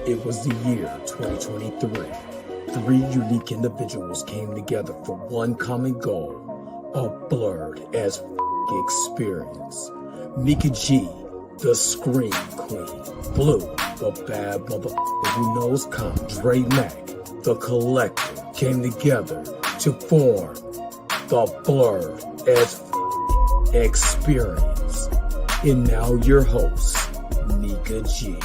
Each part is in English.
It was the year 2023. Three unique individuals came together for one common goal, a Blerd as experience. Mika G, the Scream Queen. Blue, the bad motherfucker who knows calm. Dre Mac, the Collective, came together to form the Blerd as experience. And now your host, Mika G.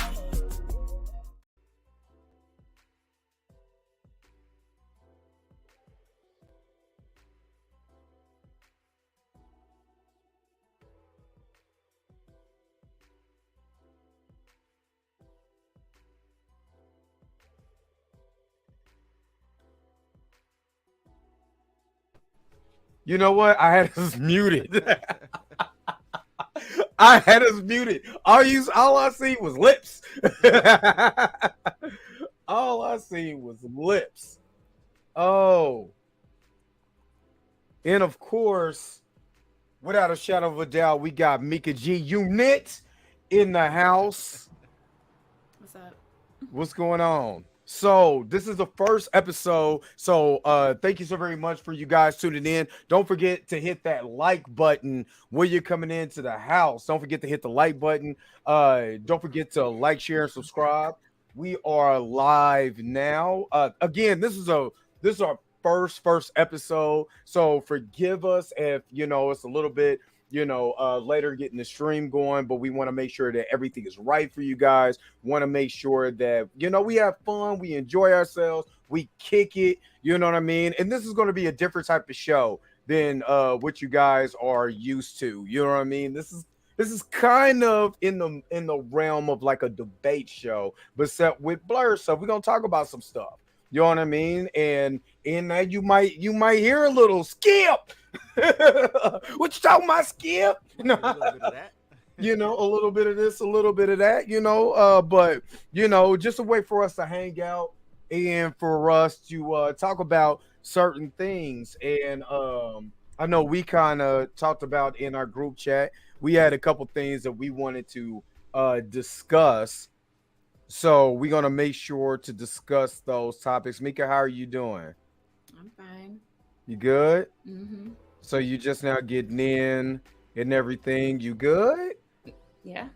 You know what? I had us muted. I had us muted. All I see was lips. All I see was lips. Oh, and of course, without a shadow of a doubt, we got Mika G Unit in the house. What's up? What's going on? So this is the first episode. So thank you so very much for you guys tuning in. Don't forget to hit that like button when you're coming into the house. Don't forget to hit the like button. Don't forget to like, share, and subscribe. We are live now. Again, this is our first episode. So forgive us if it's a little bit later getting the stream going, but we want to make sure that everything is right for you guys. Want to make sure that we have fun, we enjoy ourselves, we kick it, you know what I mean? And this is going to be a different type of show than what you guys are used to. You know what I mean? This is kind of in the realm of like a debate show, but set with Blerd. So we're gonna talk about some stuff. You know what I mean? And in that you might hear a little skip. What you talking about, skip? A little bit of that. A little bit of this, a little bit of that, but just a way for us to hang out and for us to talk about certain things. And I know we kind of talked about in our group chat, we had a couple things that we wanted to discuss. So we're gonna make sure to discuss those topics. Mika, how are you doing? I'm fine. You good? Mm-hmm. So you just now getting in and everything. You good? Yeah.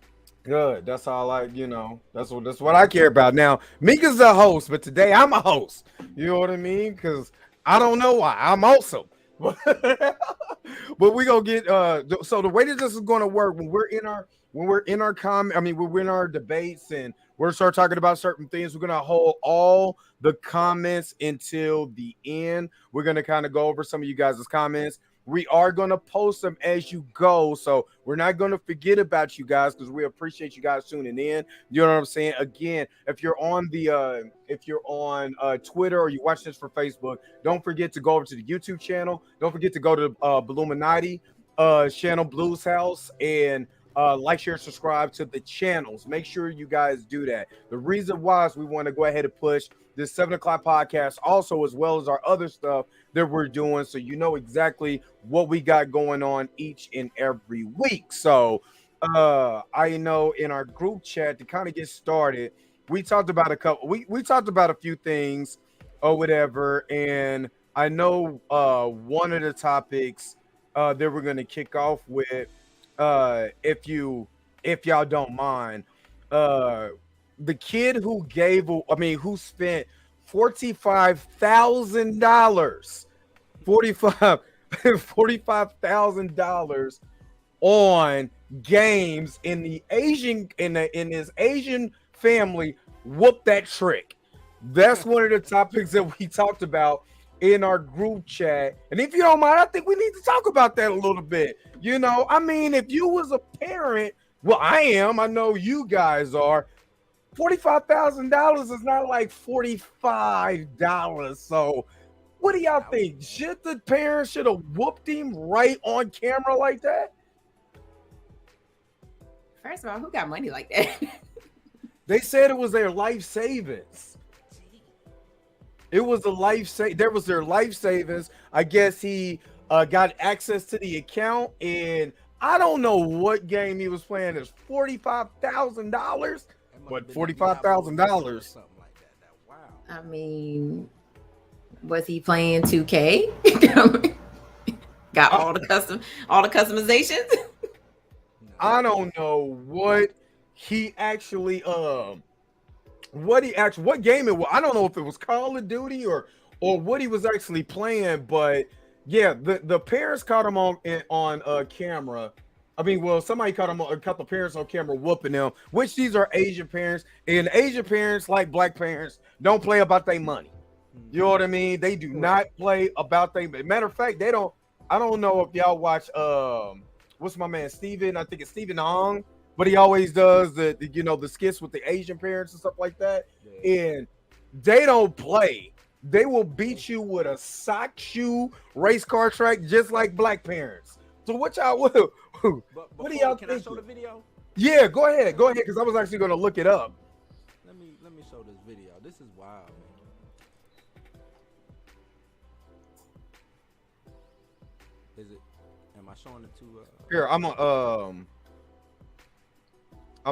Good. That's all that's what I care about. Now, Mika's the host, but today I'm a host. You know what I mean? Because I don't know why. I'm awesome. But we gonna get so the way that this is gonna work when we're in our debates and we're gonna start talking about certain things, we're gonna hold all the comments until the end. We're gonna kind of go over some of you guys' comments. We are going to post them as you go. So we're not going to forget about you guys because we appreciate you guys tuning in. You know what I'm saying? Again, if you're on Twitter or you watch this for Facebook, don't forget to go over to the YouTube channel. Don't forget to go to Illuminati channel, Blues House, and like, share, subscribe to the channels. Make sure you guys do that. The reason why is we want to go ahead and push this 7 o'clock podcast also, as well as our other stuff that we're doing, so you know exactly what we got going on each and every week. So I know in our group chat to kind of get started, we talked about we talked about a few things or whatever, and I know one of the topics that we're going to kick off with, if y'all don't mind, uh the kid who spent $45,000 45 $45,000 on games in the Asian in his Asian family, whoop that trick. That's one of the topics that we talked about in our group chat. And if you don't mind, I think we need to talk about that a little bit. If you was a parent, well, I am, I know you guys are. $45,000 is not like $45. So what do y'all think? Should the parents should have whooped him right on camera like that? First of all, who got money like that? They said it was their life savings. It was there was their life savings. I guess he got access to the account, and I don't know what game he was playing. It's $45,000. But $45,000, something like that. Wow. I mean, was he playing 2K? Got all the customizations. I don't know what he actually what game it was. I don't know if it was Call of Duty or what he was actually playing, but yeah, the parents caught him on camera. Somebody caught the parents on camera whooping them, which these are Asian parents, and Asian parents, like black parents, don't play about their money. You know what I mean? They do not play about their. Matter of fact, they don't. I don't know if y'all watch what's my man Steven? I think it's Steven Hong, but he always does the skits with the Asian parents and stuff like that. Yeah. And they don't play they will beat you with a sock shoe race car track just like black parents. So what y'all will? But What do before, y'all can I think? show the video? Yeah, go ahead, because I was actually gonna look it up. Let me show this video. This is wild, man. Is it? Am I showing it to? Here, I'm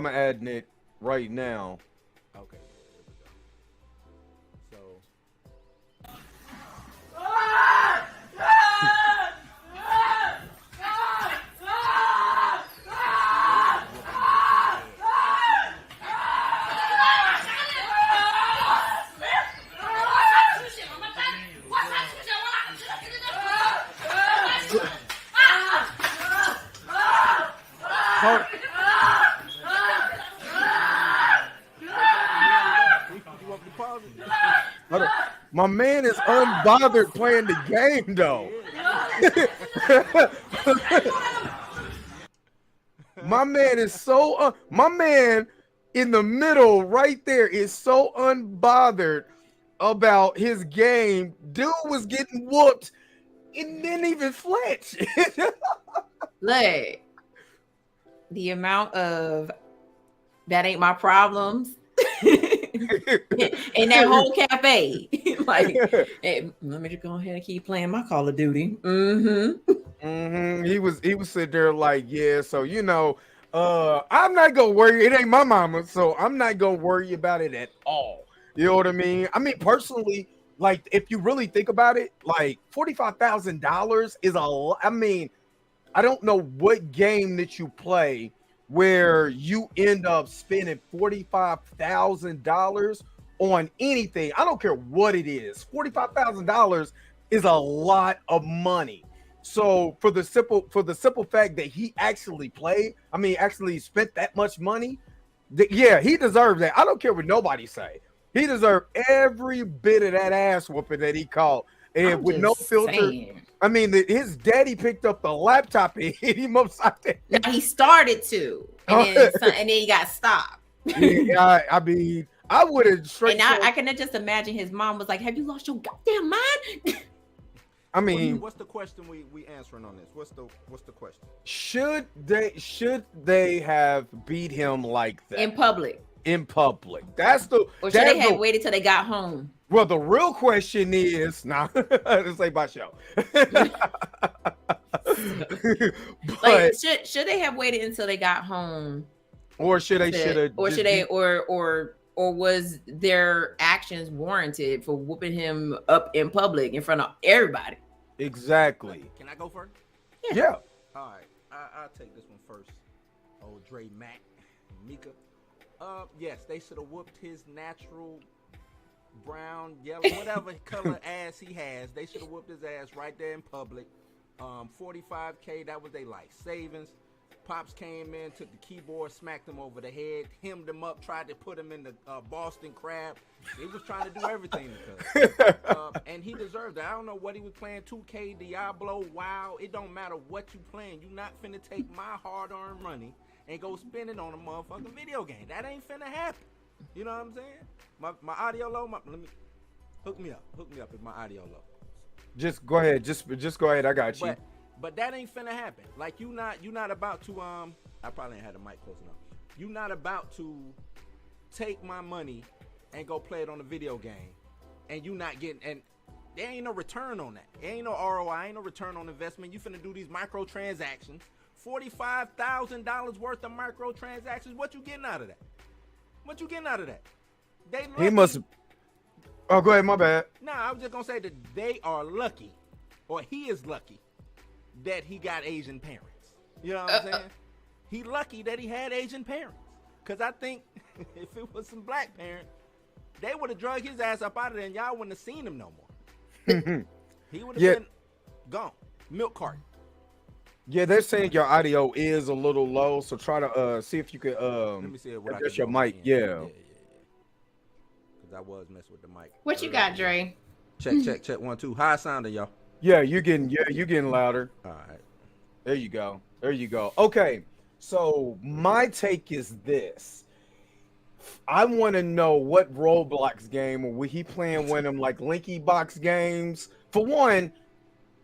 adding it right now. Okay, there we go. So. My man is unbothered playing the game, though. My man in the middle right there is so unbothered about his game. Dude was getting whooped and didn't even flinch. Look, the amount of that ain't my problems in that whole cafe. Like, hey, let me just go ahead and keep playing my Call of Duty. He was sitting there like, yeah, so I'm not gonna worry. It ain't my mama, so I'm not gonna worry about it at all. You know what I mean? I mean, personally, like, if you really think about it, like $45,000 is a lot. I mean, I don't know what game that you play where you end up spending $45,000 on anything. I don't care what it is. $45,000 is a lot of money. So for the simple fact that he actually played, I mean, actually spent that much money, yeah, he deserves that. I don't care what nobody say. He deserved every bit of that ass whooping that he caught, and with no filter. Saying. I mean, his daddy picked up the laptop and hit him upside the head. Now he started to, and then he got stopped. Yeah, I mean, I would have straight. And I can just imagine his mom was like, "Have you lost your goddamn mind?" I mean, what's the question we answering on this? What's the question? Should they have beat him like that in public? That's the. Or should they have waited till they got home? Well, the real question is, this ain't my show. Like, should they have waited until they got home, or should they? Or was their actions warranted for whooping him up in public in front of everybody? Exactly. Can I go first? Yeah. All right, I'll take this one first. Old Dre, Mac, Mika. Yes, they should have whooped his natural brown, yellow, whatever color ass he has. They should have whooped his ass right there in public. $45K, that was their life savings. Pops came in, took the keyboard, smacked him over the head, hemmed him up, tried to put him in the Boston Crab. He was trying to do everything because, and he deserved it. I don't know what he was playing, 2K, Diablo, WoW. It don't matter what you playing. You not finna take my hard-earned money and go spend it on a motherfucking video game. That ain't finna happen. You know what I'm saying? My audio low. Let me hook me up. If my audio low. Just go ahead. Just go ahead. I got you. But that ain't finna happen. Like you not about to I probably ain't had the mic close enough. You not about to take my money and go play it on a video game, and you not getting, and there ain't no return on that. There ain't no ROI. Ain't no return on investment. You finna do these microtransactions. $45,000 worth of microtransactions. What you getting out of that? They lucky. He must. Oh, go ahead. My bad. No, I was just gonna say that they are lucky, or he is lucky, that he got Asian parents. You know what I'm saying? He lucky that he had Asian parents. Cause I think if it was some black parents, they would have drug his ass up out of there, and y'all wouldn't have seen him no more. He would have been gone. Milk carton. Yeah, they're saying your audio is a little low, so try to see if you could Let me see what adjust your mic. Yeah. Cause I was messing with the mic. What you got, Dre? Check 1 2. How it sounding, y'all? Yeah, you're getting louder. All right. There you go. Okay. So my take is this. I want to know what Roblox game or he playing one of them like Linky Box games. For one,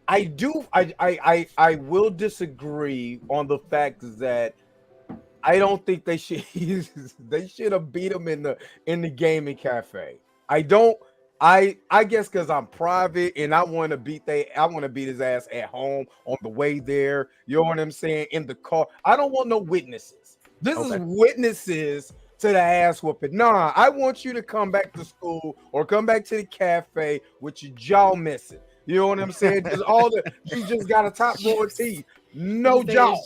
I will disagree on the fact that I don't think they should they should have beat him in the gaming cafe. I don't. I guess because I'm private and I want to beat his ass at home on the way there. You know what I'm saying? In the car. I don't want no witnesses. This is witnesses to the ass whooping. Nah, I want you to come back to school or come back to the cafe with your jaw missing. You know what I'm saying? You just got a top row of teeth. No jaw.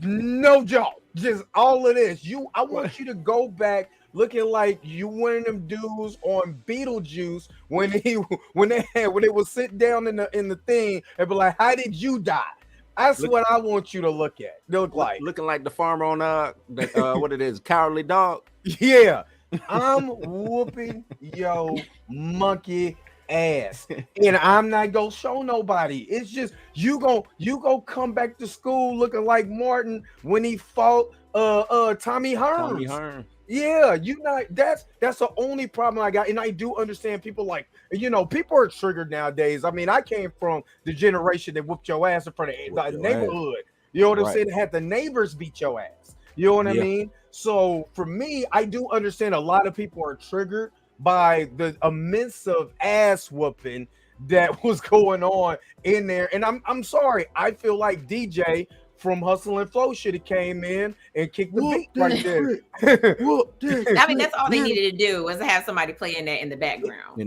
No jaw. Just all of this. I want you to go back looking like you one of them dudes on Beetlejuice when they was sitting down in the thing and be like, how did you die? That's what I want you to look at. Looking like the farmer on what it is, Cowardly Dog. Yeah. I'm whooping yo monkey ass, and I'm not gonna show nobody. It's just you go come back to school looking like Martin when he fought Tommy Hearns. Yeah, that's the only problem I got. And I do understand people people are triggered nowadays. I mean, I came from the generation that whooped your ass in front of the neighborhood. You know what I'm saying? Had the neighbors beat your ass. You know what I mean? So for me, I do understand a lot of people are triggered by the immense of ass whooping that was going on in there. And I'm sorry. I feel like DJ from Hustle and Flow should have came in and kicked the beat right there. I mean, that's all they needed to do was to have somebody playing that in the background.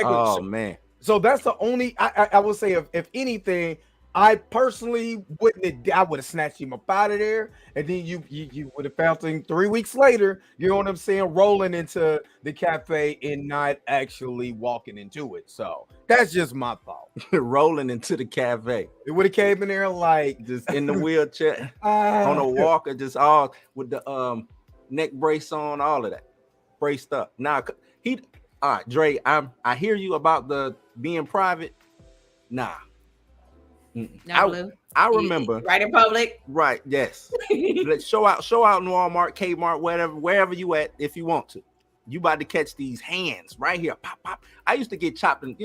Oh man. So that's the only I would say if anything, I personally wouldn't have, I would have snatched him up out of there, and then you would have found him 3 weeks later, you know what I'm saying, rolling into the cafe and not actually walking into it. So that's just my thought. Rolling into the cafe. It would have came in there like just in the wheelchair on a walker, just all with the neck brace on, all of that. Braced up. Now all right, Dre, I hear you about the being private. Nah. I remember right in public. Right, yes. Let's show out in Walmart, Kmart, wherever you at, if you want to. You about to catch these hands right here. Pop, pop. I used to get chopped in.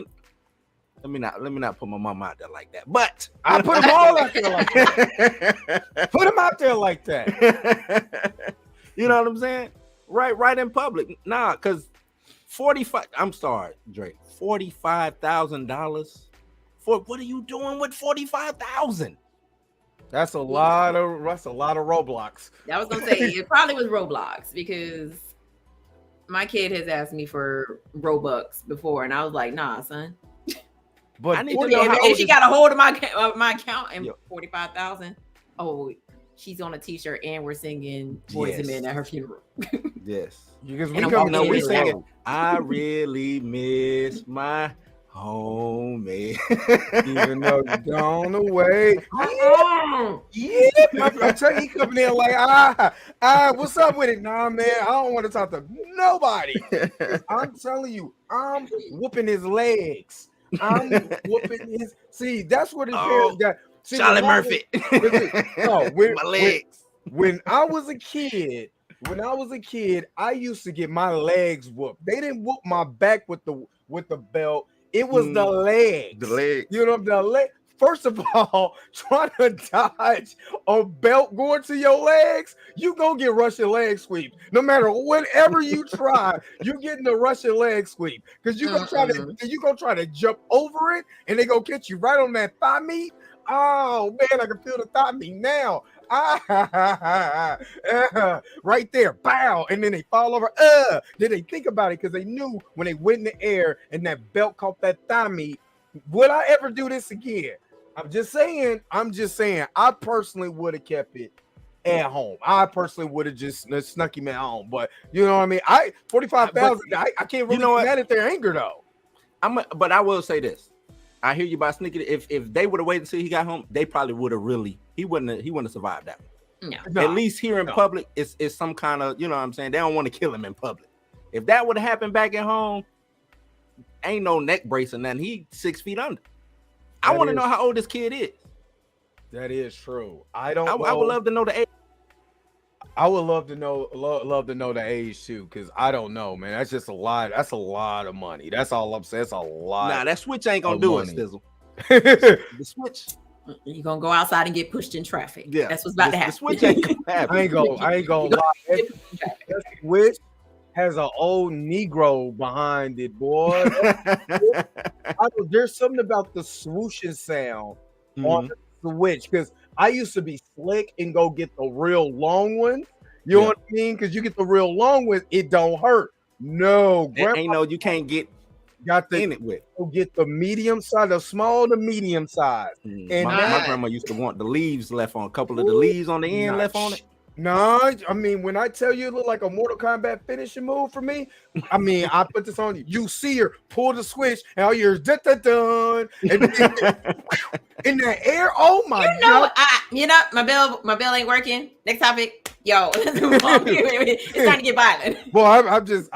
Let me not put my mom out there like that. But I put them all out there like that. Put them out there like that. You know what I'm saying? Right in public. Nah, because I'm sorry, Drake. $45,000. For what are you doing with $45,000? That's a lot of Roblox. I was gonna say it probably was Roblox because my kid has asked me for Robux before, and I was like, "Nah, son." But I need to know and she got a hold of my account and $45,000. Oh, she's on a T-shirt, and we're singing Boys and Men at her funeral. Yes, because we singing. I really miss my homie, even though you're gone away. I tell you, he coming in like, what's up with it? Nah, man, I don't want to talk to nobody. I'm telling you, I'm whooping his legs. I'm whooping his. See, that's what it is. Charlie Murphy. My legs. When I was a kid, I used to get my legs whooped. They didn't whoop my back with the belt. It was the legs. The legs. You know, the leg. First of all, trying to dodge a belt going to your legs, you gonna get Russian leg sweep. No matter whatever you try, you're getting the Russian leg sweep because you gonna try to jump over it, and they gonna catch you right on that thigh meat. Oh man, I can feel the thigh meat now. Right there, bow, and then they fall over. Then they think about it because they knew when they went in the air and that belt caught that thigh meat. Would I ever do this again? I'm just saying. I personally would have kept it at home. I personally would have just snuck him at home. But you know what I mean? 45,000. I can't really be mad at their anger though. But I will say this. I hear you about sneaking. If they would have waited until he got home, they probably would have he wouldn't have survived that one. No. At least here in public, it's some kind of, you know what I'm saying? They don't want to kill him in public. If that would have happened back at home, ain't no neck brace or nothing. He 6 feet under. I want to know how old this kid is. That is true. I would love to know the age. I would love to know, love to know the age too, because I don't know, man. That's just a lot. That's a lot of money. That's all I'm saying. That's a lot. Nah, that Switch ain't gonna of do money. it, Stizzle. The Switch. You're gonna go outside and get pushed in traffic. Yeah, That's what's about to the happen. Switch ain't gonna happen. I ain't gonna lie. That Switch has an old Negro behind it, boy. There's something about the swooshing sound on the Switch, because I used to be slick and go get the real long ones. You know what I mean? Because you get the real long ones, it don't hurt. No, ain't no, you can't get in it with. Get the medium size, the small to medium size. And my grandma used to want the leaves left on, a couple of the leaves on the end left on it. No, I mean, when I tell you it look like a Mortal Kombat finishing move for me, I mean, I put this on you. You see her pull the switch, and all yours dun dun dun, and in the air. Oh my god! My bell ain't working. Next topic, yo. It's time to get violent. Well, I'm just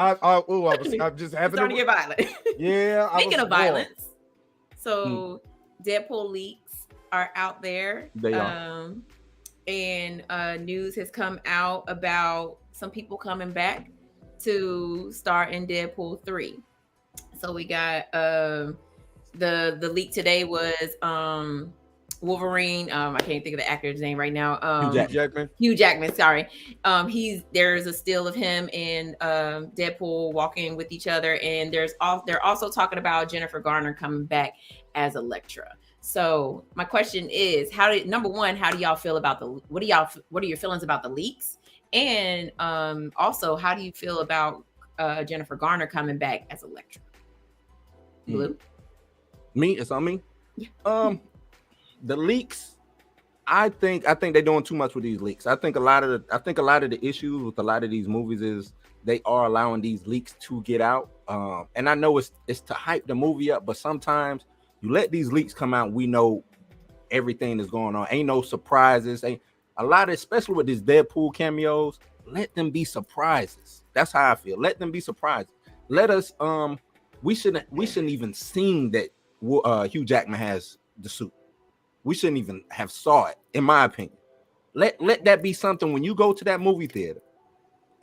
having to get violent. Yeah. Speaking of violence, so Deadpool leaks are out there. They are. And news has come out about some people coming back to star in Deadpool 3. So we got the leak today was Wolverine. I can't think of the actor's name right now. Hugh Jackman. Sorry. There's a still of him and Deadpool walking with each other, and they're also talking about Jennifer Garner coming back as Elektra. So my question is, number one, how do y'all feel about what are your feelings about the leaks? And also, how do you feel about Jennifer Garner coming back as Elektra? Blue? Me? It's on me? Yeah. The leaks, I think they're doing too much with these leaks. I think a lot of the issues with a lot of these movies is they are allowing these leaks to get out. And I know it's to hype the movie up, but sometimes you let these leaks come out, we know everything that's going on. Ain't no surprises. Ain't a lot of, especially with these Deadpool cameos, let them be surprises. That's how I feel. Let them be surprises. Let us we shouldn't even seen that Hugh Jackman has the suit. We shouldn't even have saw it, in my opinion. Let that be something when you go to that movie theater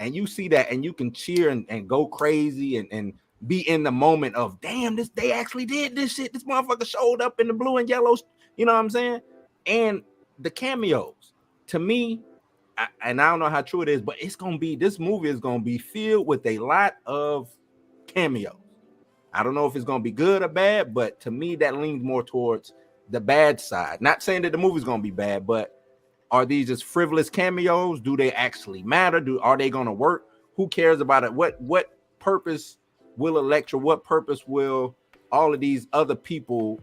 and you see that and you can cheer and go crazy and be in the moment of, damn, they actually did this shit. This motherfucker showed up in the blue and yellow, you know what I'm saying? And the cameos, to me, and I don't know how true it is, but this movie is gonna be filled with a lot of cameos. I don't know if it's gonna be good or bad, but to me, that leans more towards the bad side. Not saying that the movie's gonna be bad, but are these just frivolous cameos? Do they actually matter? Are they gonna work? Who cares about it? What purpose will Elektra, what purpose will all of these other people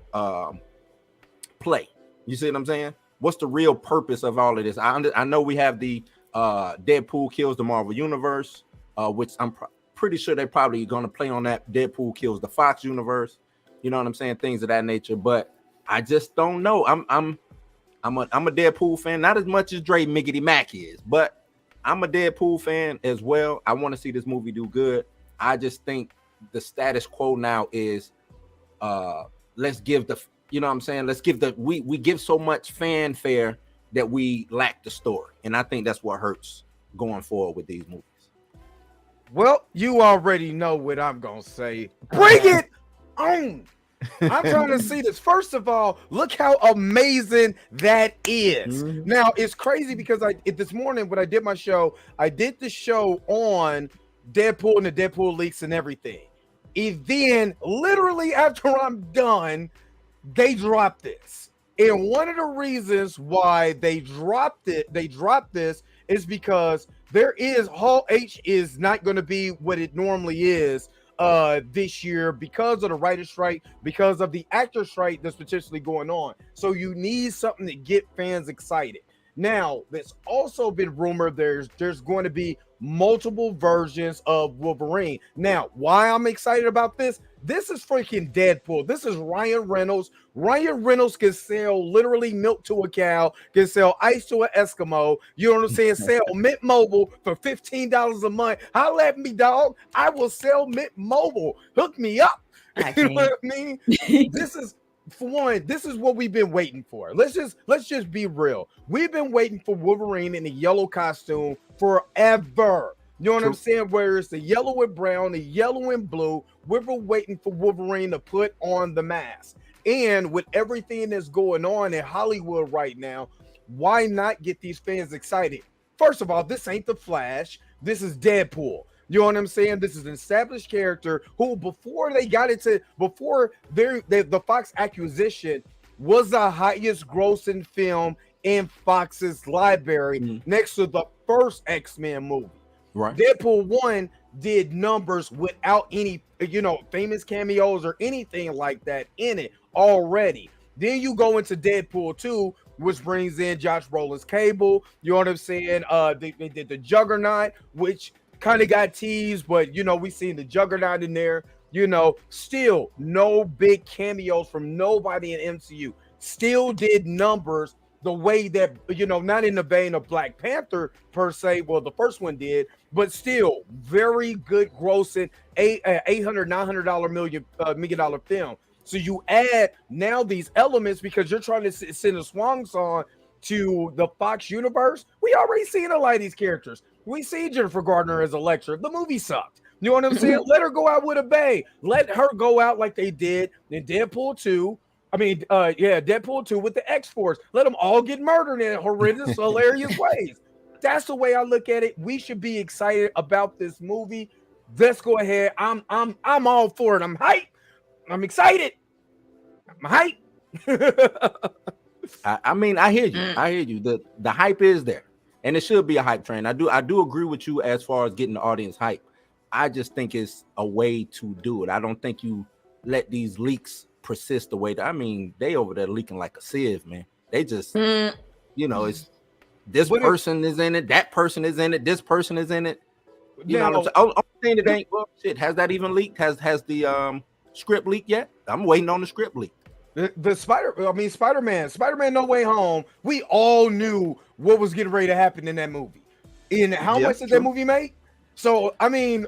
play? You see what I'm saying? What's the real purpose of all of this? I know we have the Deadpool kills the Marvel Universe, which I'm pretty sure they're probably going to play on that. Deadpool kills the Fox Universe. You know what I'm saying? Things of that nature. But I just don't know. I'm a Deadpool fan, not as much as Dre Miggity Mac is, but I'm a Deadpool fan as well. I want to see this movie do good. I just think the status quo now is let's give the, you know what I'm saying? Let's give we give so much fanfare that we lack the story. And I think that's what hurts going forward with these movies. Well, you already know what I'm going to say. Bring it on. I'm trying to see this. First of all, look how amazing that is. Mm-hmm. Now, it's crazy because this morning when I did my show, I did the show on Deadpool and the Deadpool leaks and everything. And then literally after I'm done, they dropped this. And one of the reasons why they dropped this is because Hall H is not going to be what it normally is this year because of the writer's strike, because of the actor strike that's potentially going on. So you need something to get fans excited. Now, there's also been rumored there's going to be multiple versions of Wolverine. Now, why I'm excited about this? This is freaking Deadpool. This is Ryan Reynolds. Ryan Reynolds can sell literally milk to a cow, can sell ice to an Eskimo. You know what I'm saying? Sell Mint Mobile for $15 a month. Holla at me, dog. I will sell Mint Mobile. Hook me up. You know what I mean? for one, this is what we've been waiting for. Let's just be real. We've been waiting for Wolverine in the yellow costume forever. You know what I'm saying? Where it's the yellow and brown, the yellow and blue. We've been waiting for Wolverine to put on the mask. And with everything that's going on in Hollywood right now, why not get these fans excited? First of all, this ain't the Flash. This is Deadpool. You know what I'm saying? This is an established character who, before they got into, before the Fox acquisition, was the highest grossing film in Fox's library, next to the first X-Men movie. Right. Deadpool 1 did numbers without any, famous cameos or anything like that in it already. Then you go into Deadpool 2, which brings in Josh Brolin's Cable. You know what I'm saying? They did the Juggernaut, which kind of got teased, but we seen the Juggernaut in there. Still no big cameos from nobody in MCU. Still did numbers the way that, not in the vein of Black Panther per se. Well, the first one did, but still very good grossing $800-900 million film. So you add now these elements because you're trying to send a swan song to the Fox universe. We already seen a lot of these characters. We see Jennifer Gardner as Elektra. The movie sucked. You know what I'm saying? Let her go out with a bang. Let her go out like they did in Deadpool 2. Deadpool 2 with the X-Force. Let them all get murdered in horrendous, hilarious ways. That's the way I look at it. We should be excited about this movie. Let's go ahead. I'm all for it. I'm hyped. I'm excited. I'm hyped. I hear you. I hear you. The hype is there, and it should be a hype train. I do agree with you as far as getting the audience hype. I just think it's a way to do it. I don't think you let these leaks persist the way that, they over there leaking like a sieve, man. They just, it's this person is in it, that person is in it, this person is in it. You know what I'm saying? I'm saying it ain't, well, shit, has that even leaked? Has the script leaked yet? I'm waiting on the script leak. The Spider-Man No Way Home, we all knew what was getting ready to happen in that movie. And how much did that movie make? So, with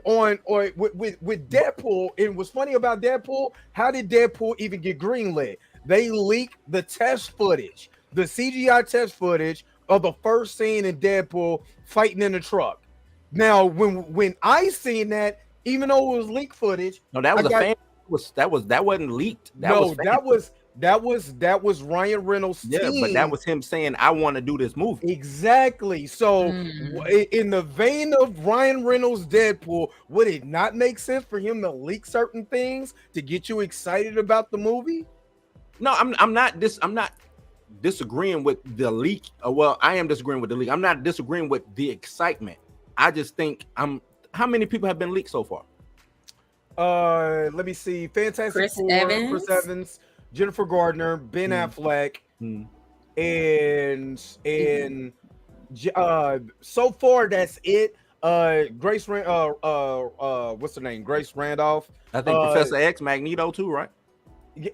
Deadpool, and what's funny about Deadpool, how did Deadpool even get greenlit? They leaked the test footage, the CGI test footage of the first scene in Deadpool fighting in the truck. Now, when I seen that, even though it was leaked footage, no, that was that wasn't leaked. That was Ryan Reynolds' team. Yeah, but that was him saying, I want to do this movie. Exactly. So in the vein of Ryan Reynolds' Deadpool, would it not make sense for him to leak certain things to get you excited about the movie? No, I'm not disagreeing with the leak. I am disagreeing with the leak. I'm not disagreeing with the excitement. I just think how many people have been leaked so far? Let me see. Fantastic Four, Chris Evans, Jennifer Gardner, Ben Affleck, and so far that's it. Grace what's her name? Grace Randolph. I think Professor X, Magneto too, right?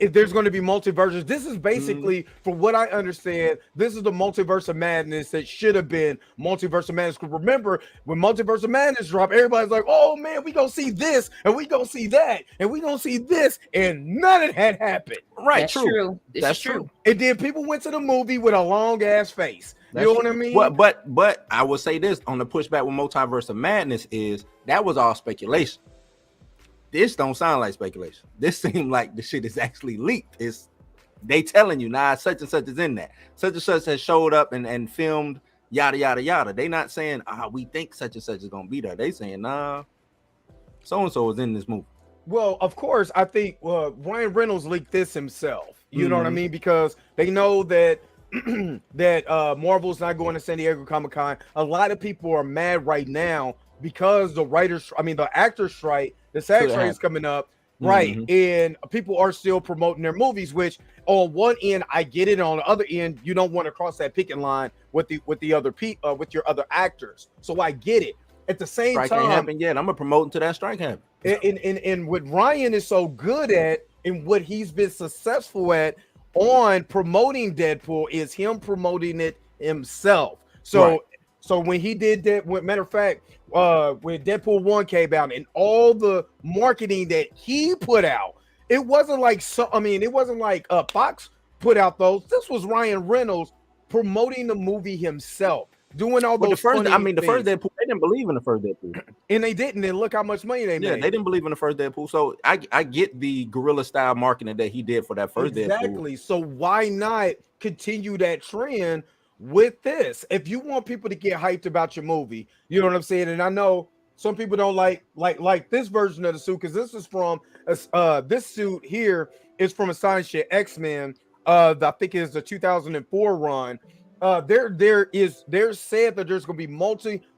There's going to be multiverses. This is basically, from what I understand, this is the multiverse of madness that should have been multiverse of madness. Because remember, when multiverse of madness dropped, everybody's like, "Oh man, we gonna see this, and we gonna see that, and we gonna see this," and none of that happened. Right? That's true. That's true. And then people went to the movie with a long ass face. You know what I mean? But I will say this on the pushback with multiverse of madness is that was all speculation. This don't sound like speculation. This seemed like the shit is actually leaked. They telling you, such and such is in that. Such and such has showed up and filmed, yada, yada, yada. They not saying, we think such and such is going to be there. They saying, so-and-so is in this movie. Well, of course, I think Ryan Reynolds leaked this himself. You know what I mean? Because they know that Marvel's not going to San Diego Comic-Con. A lot of people are mad right now because the actor strike, the SAG strike is coming up, right? And people are still promoting their movies, which on one end I get it, on the other end you don't want to cross that picking line with with your other actors. So I get it. At the same strike time, ain't happened yet. I'm gonna promote until that strike happens. And what Ryan is so good at, and what he's been successful at on promoting Deadpool, is him promoting it himself. So when he did that, matter of fact, when Deadpool 1 came out and all the marketing that he put out, it wasn't like it wasn't like Fox put out those. This was Ryan Reynolds promoting the movie himself, doing all But those the first funny Deadpool, things. they didn't believe in the first Deadpool. And they didn't. And look how much money they Yeah, made. they didn't believe in the first Deadpool. So I get the guerrilla style marketing that he did for that first Deadpool. Exactly. So why not continue that trend with this? If you want people to get hyped about your movie, you know what I'm saying? And I know some people don't like this version of the suit, because this is from this suit here is from Astonishing X-Men. I think it's the 2004 run. There's said that there's gonna be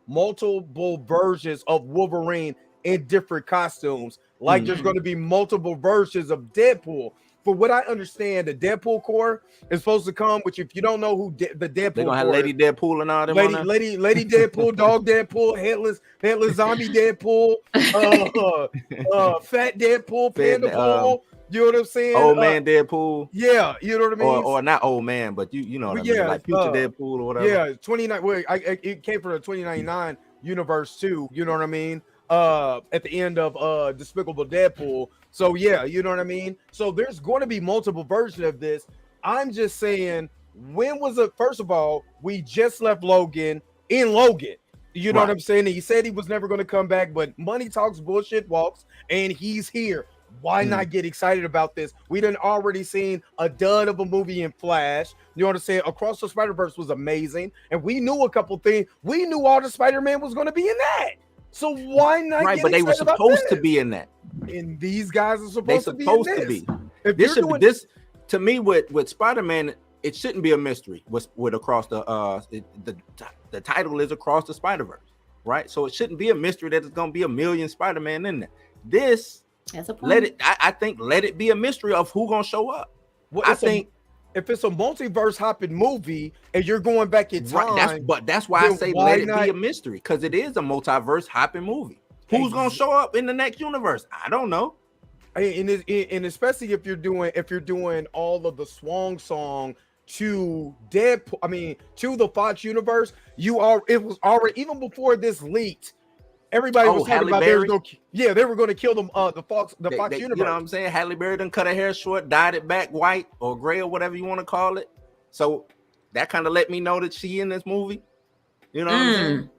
multiple versions of Wolverine in different costumes. Like there's going to be multiple versions of Deadpool. For what I understand, the Deadpool core is supposed to come, which if you don't know who the Deadpool, they're gonna have Lady Deadpool and all them. Lady Deadpool, Dog Deadpool, headless zombie Deadpool, fat Deadpool, Panda Pool. You know what I'm saying? Old man Deadpool. Yeah, you know what I mean. Or not old man, but you know what I mean, like future Deadpool or whatever. Yeah, 29. Well, it came from the 2099 universe too. You know what I mean? At the end of Despicable Deadpool. So yeah, you know what I mean? So there's going to be multiple versions of this. I'm just saying, when was it? First of all, we just left Logan in Logan. You know what I'm saying? He said he was never going to come back, but money talks, bullshit walks, and he's here. Why not get excited about this? We done already seen a dud of a movie in Flash. You know what I'm saying? Across the Spider-Verse was amazing, and we knew a couple things. We knew all the Spider-Man was going to be in that. So why not? Right, but they were supposed to be in that. And these guys are supposed to be in this. If this should be this, to me, with Spider-Man, it shouldn't be a mystery. With across the title is Across the Spider-Verse, right? So it shouldn't be a mystery that it's going to be a million Spider-Man in there. This, I think let it be a mystery of who's going to show up. Well, I think if it's a multiverse hopping movie and you're going back in time, that's why I say let it be a mystery, because it is a multiverse hopping movie. Who's gonna show up in the next universe? I don't know. And especially if you're doing all of the song to Deadpool, to the Fox universe, it was already, even before this leaked, everybody was talking about they were going to kill them the Fox universe. You know what I'm saying? Halle Berry done cut her hair short, dyed it back white or gray or whatever you want to call it. So that kind of let me know that she in this movie. You know what I'm saying?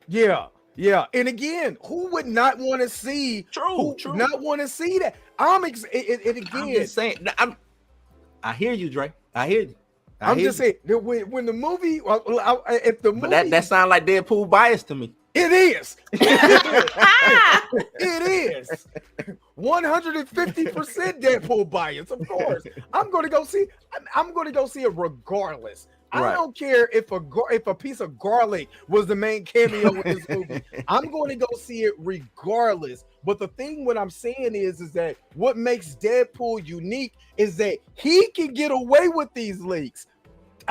Yeah. And again, who would not want to see? True. Not want to see that? I'm just saying. I hear you, Dre. I hear you. I'm just saying that when the movie, if the movie, but that sounds like Deadpool bias to me. It is. It is 150% Deadpool bias. Of course, I'm going to go see. I'm going to go see it regardless. I don't care if a piece of garlic was the main cameo in this movie. I'm going to go see it regardless. But the thing what I'm saying is that what makes Deadpool unique is that he can get away with these leaks.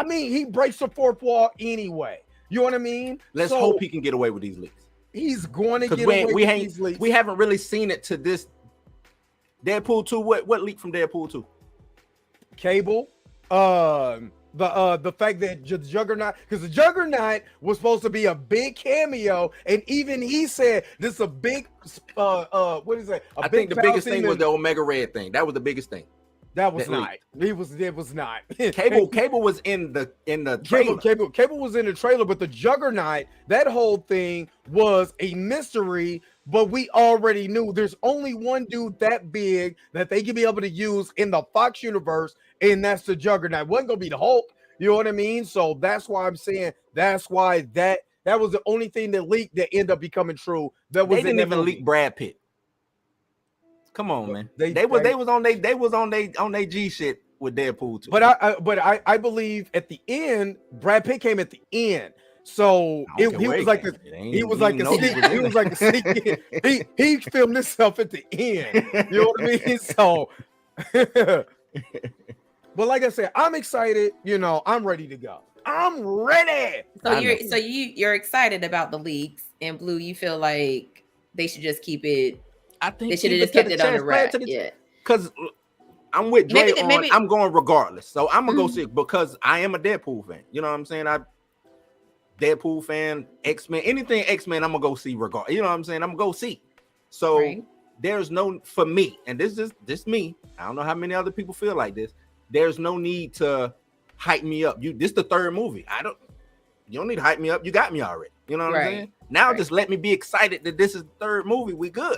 He breaks the fourth wall anyway. You know what I mean? Let's hope he can get away with these leaks. He's going to get away with these leaks. We haven't really seen it to this. Deadpool 2. What leaked from Deadpool 2? Cable. The fact that Juggernaut, because the Juggernaut was supposed to be a big cameo, and even he said this is a big what is it? I think the biggest thing was the Omega Red thing. That was the biggest thing. That was not. It was not. Cable was in the trailer. Cable was in the trailer, but the Juggernaut, that whole thing was a mystery. But we already knew there's only one dude that big that they can be able to use in the Fox universe, and that's the Juggernaut. It wasn't gonna be the Hulk. You know what I mean? So that's why I'm saying that was the only thing that leaked that ended up becoming true. They didn't even leak Brad Pitt. Come on, man. They was on they G shit with Deadpool 2. But I believe at the end, Brad Pitt came at the end. So he was like a sneak. He filmed himself at the end. You know what I mean? So but like I said, I'm excited, I'm ready to go. I'm ready. So you're excited about the leaks, and Blue, you feel like they should just keep it. I think they should have just kept it on the rack. Because I'm with Dre I'm going regardless. So I'm gonna go see it because I am a Deadpool fan. You know what I'm saying? Deadpool fan, X-Men, anything X-Men, I'm gonna go see regardless. You know what I'm saying? I'm gonna go see. So there's no, for me, and this is this me. I don't know how many other people feel like this. There's no need to hype me up. This the third movie. You don't need to hype me up. You got me already. You know what I'm saying? Now just let me be excited that this is the third movie. We good.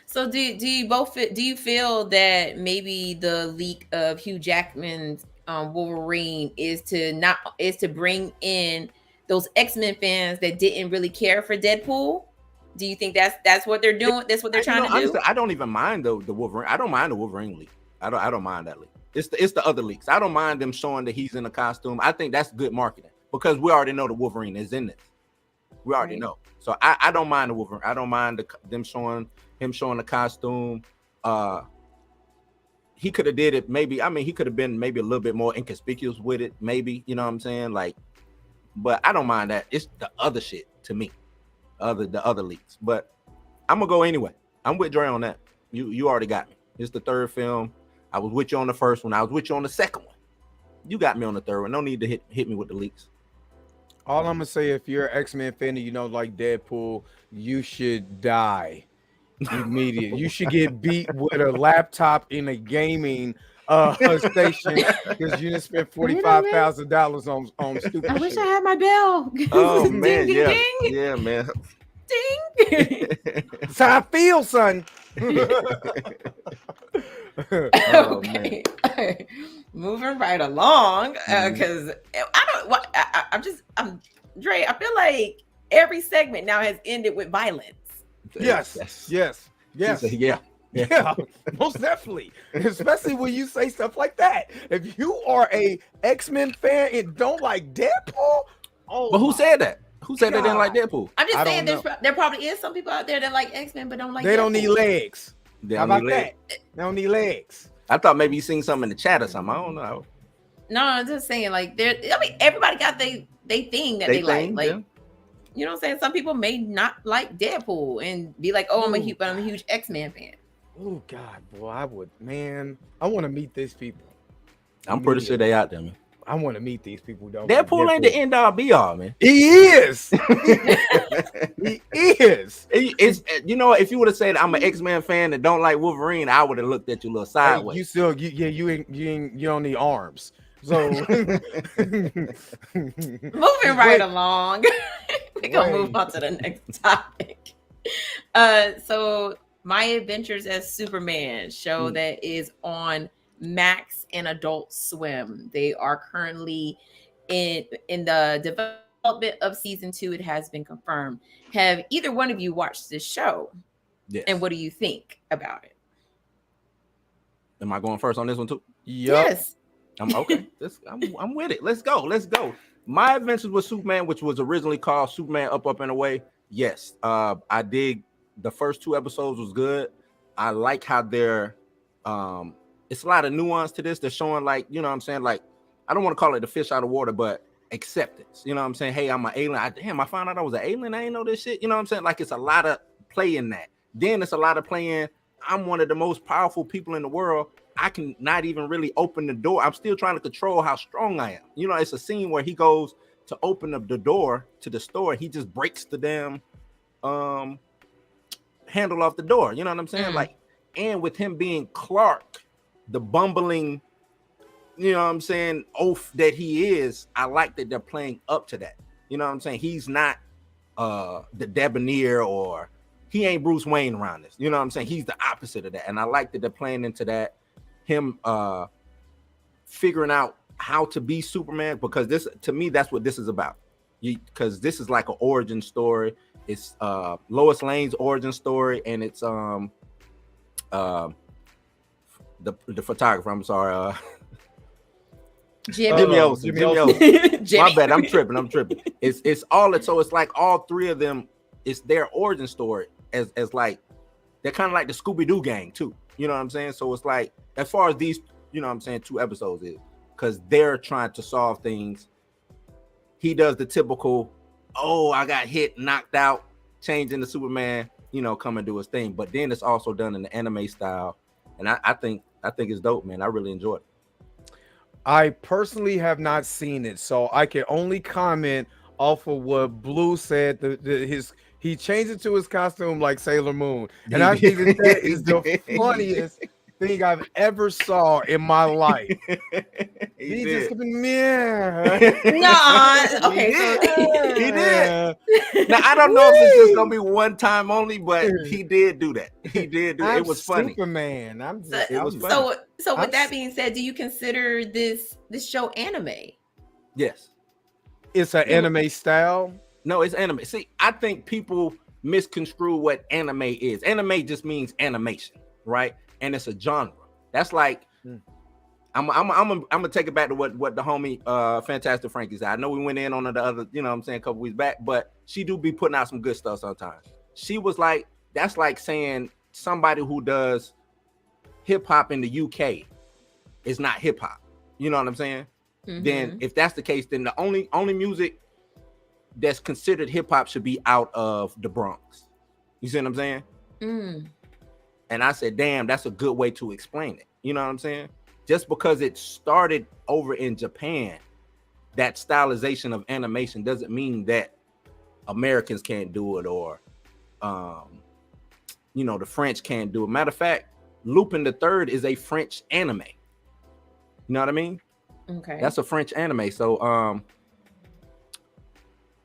So do you both do you feel that maybe the leak of Hugh Jackman's Wolverine is to bring in those X-Men fans that didn't really care for Deadpool? Do you think that's what they're doing? That's what they're trying to do? Honestly, I don't even mind the Wolverine. I don't mind the Wolverine leak. I don't mind that leak. It's the other leaks. I don't mind them showing that he's in a costume. I think that's good marketing because we already know the Wolverine is in this. We already know. So I don't mind the Wolverine. I don't mind them showing him showing the costume. He could have did it maybe. I mean, he could have been maybe a little bit more inconspicuous with it. Maybe, you know what I'm saying? Like, but I don't mind that. It's the other shit to me, the other leaks. But I'm gonna go anyway. I'm with Dre on that. You already got me. It's the third film. I was with you on the first one. I was with you on the second one. You got me on the third one. No need to hit me with the leaks. All I'm gonna say, if you're an X-Men fan and you don't like Deadpool, you should die immediately. You should get beat with a laptop in a gaming station because you just spent $45,000 on stupid. I wish shit. I had my bell. Oh man, ding, yeah, ding, yeah, man. ding. That's how I feel, son. Oh, Okay. Moving right along, because I'm Dre. I feel like every segment now has ended with violence. Yes. Yeah. Yeah, most definitely. Especially when you say stuff like that. If you are a X-Men fan and don't like Deadpool, But who said that? Who said they didn't like Deadpool? I'm just I saying don't there probably is some people out there that like X-Men but don't like they Deadpool. don't need legs. They How don't about need legs. that? They don't need legs. I thought maybe you seen something in the chat or something. I don't know. No, I'm just saying like everybody got they thing that they like. Like, yeah. you know what I'm saying? Some people may not like Deadpool and be like, oh, I'm a huge X-Men fan. Oh God, boy, I want to meet these people. I'm pretty sure they out there, man. I want to meet these people. Don't Deadpool ain't the end all be all, man. He is. He is. It's you know, if you would have said I'm an X-Men fan that don't like Wolverine, I would have looked at you a little sideways. You don't need arms. So Moving right along, we're gonna move on to the next topic. So My Adventures as Superman show that is on Max and Adult Swim. They are currently in the development of season 2. It has been confirmed. Have either one of you watched this show? Yes. And what do you think about it? Am I going first on this one too? Yep. Yes. I'm okay. I'm with it. Let's go. My Adventures with Superman, which was originally called Superman Up and Away. Yes. I dig the first 2 episodes was good. I like how they're it's a lot of nuance to this. They're showing, like, you know what I'm saying? Like, I don't want to call it the fish out of water, but acceptance. You know what I'm saying? Hey, I'm an alien. I found out I was an alien. I ain't know this shit. You know what I'm saying? Like, it's a lot of play in that. Then it's a lot of playing. I'm one of the most powerful people in the world. I can not even really open the door. I'm still trying to control how strong I am. You know, it's a scene where he goes to open up the door to the store. He just breaks the damn handle off the door. You know what I'm saying? Like, and with him being Clark, the bumbling, you know what I'm saying, oaf that he is, I like that they're playing up to that. You know what I'm saying? He's not the debonair, or he ain't Bruce Wayne around this. You know what I'm saying? He's the opposite of that. And I like that they're playing into that. Him figuring out how to be Superman, because this, to me, that's what this is about. Because this is like an origin story. It's Lois Lane's origin story, and it's the photographer. I'm sorry, Jimmy Olsen. My bad. I'm tripping. It's all it. So it's like all 3 of them. It's their origin story as like they're kind of like the Scooby-Doo gang too. You know what I'm saying? So it's like, as far as these, you know what I'm saying, 2 episodes is, because they're trying to solve things. He does the typical, oh, I got hit, knocked out, changing the Superman, you know, come and do his thing. But then it's also done in the anime style. And I think it's dope, man. I really enjoyed it. I personally have not seen it, so I can only comment off of what Blue said. He changed it to his costume like Sailor Moon, and I think that is the funniest thing I've ever saw in my life. He just yeah. No, okay, He did. Now I don't know if it's just gonna be one time only, but he did do that. He did do it. It was funny. Superman. It was funny. So with that being said, do you consider this show anime? Yes. It's an anime style. No, it's anime. See, I think people misconstrue what anime is. Anime just means animation, right? And it's a genre. That's like I'm gonna take it back to what the homie Fantastic Frankie said. I know we went in on the other, you know what I'm saying, a couple weeks back, but she do be putting out some good stuff sometimes. She was like, that's like saying somebody who does hip hop in the UK is not hip hop. You know what I'm saying? Then if that's the case, then the only music that's considered hip hop should be out of the Bronx. You see what I'm saying? And I said, damn, that's a good way to explain it. You know what I'm saying? Just because it started over in Japan, that stylization of animation doesn't mean that Americans can't do it, or the French can't do it. Matter of fact, Lupin the Third is a French anime. You know what I mean? Okay. That's a French anime. So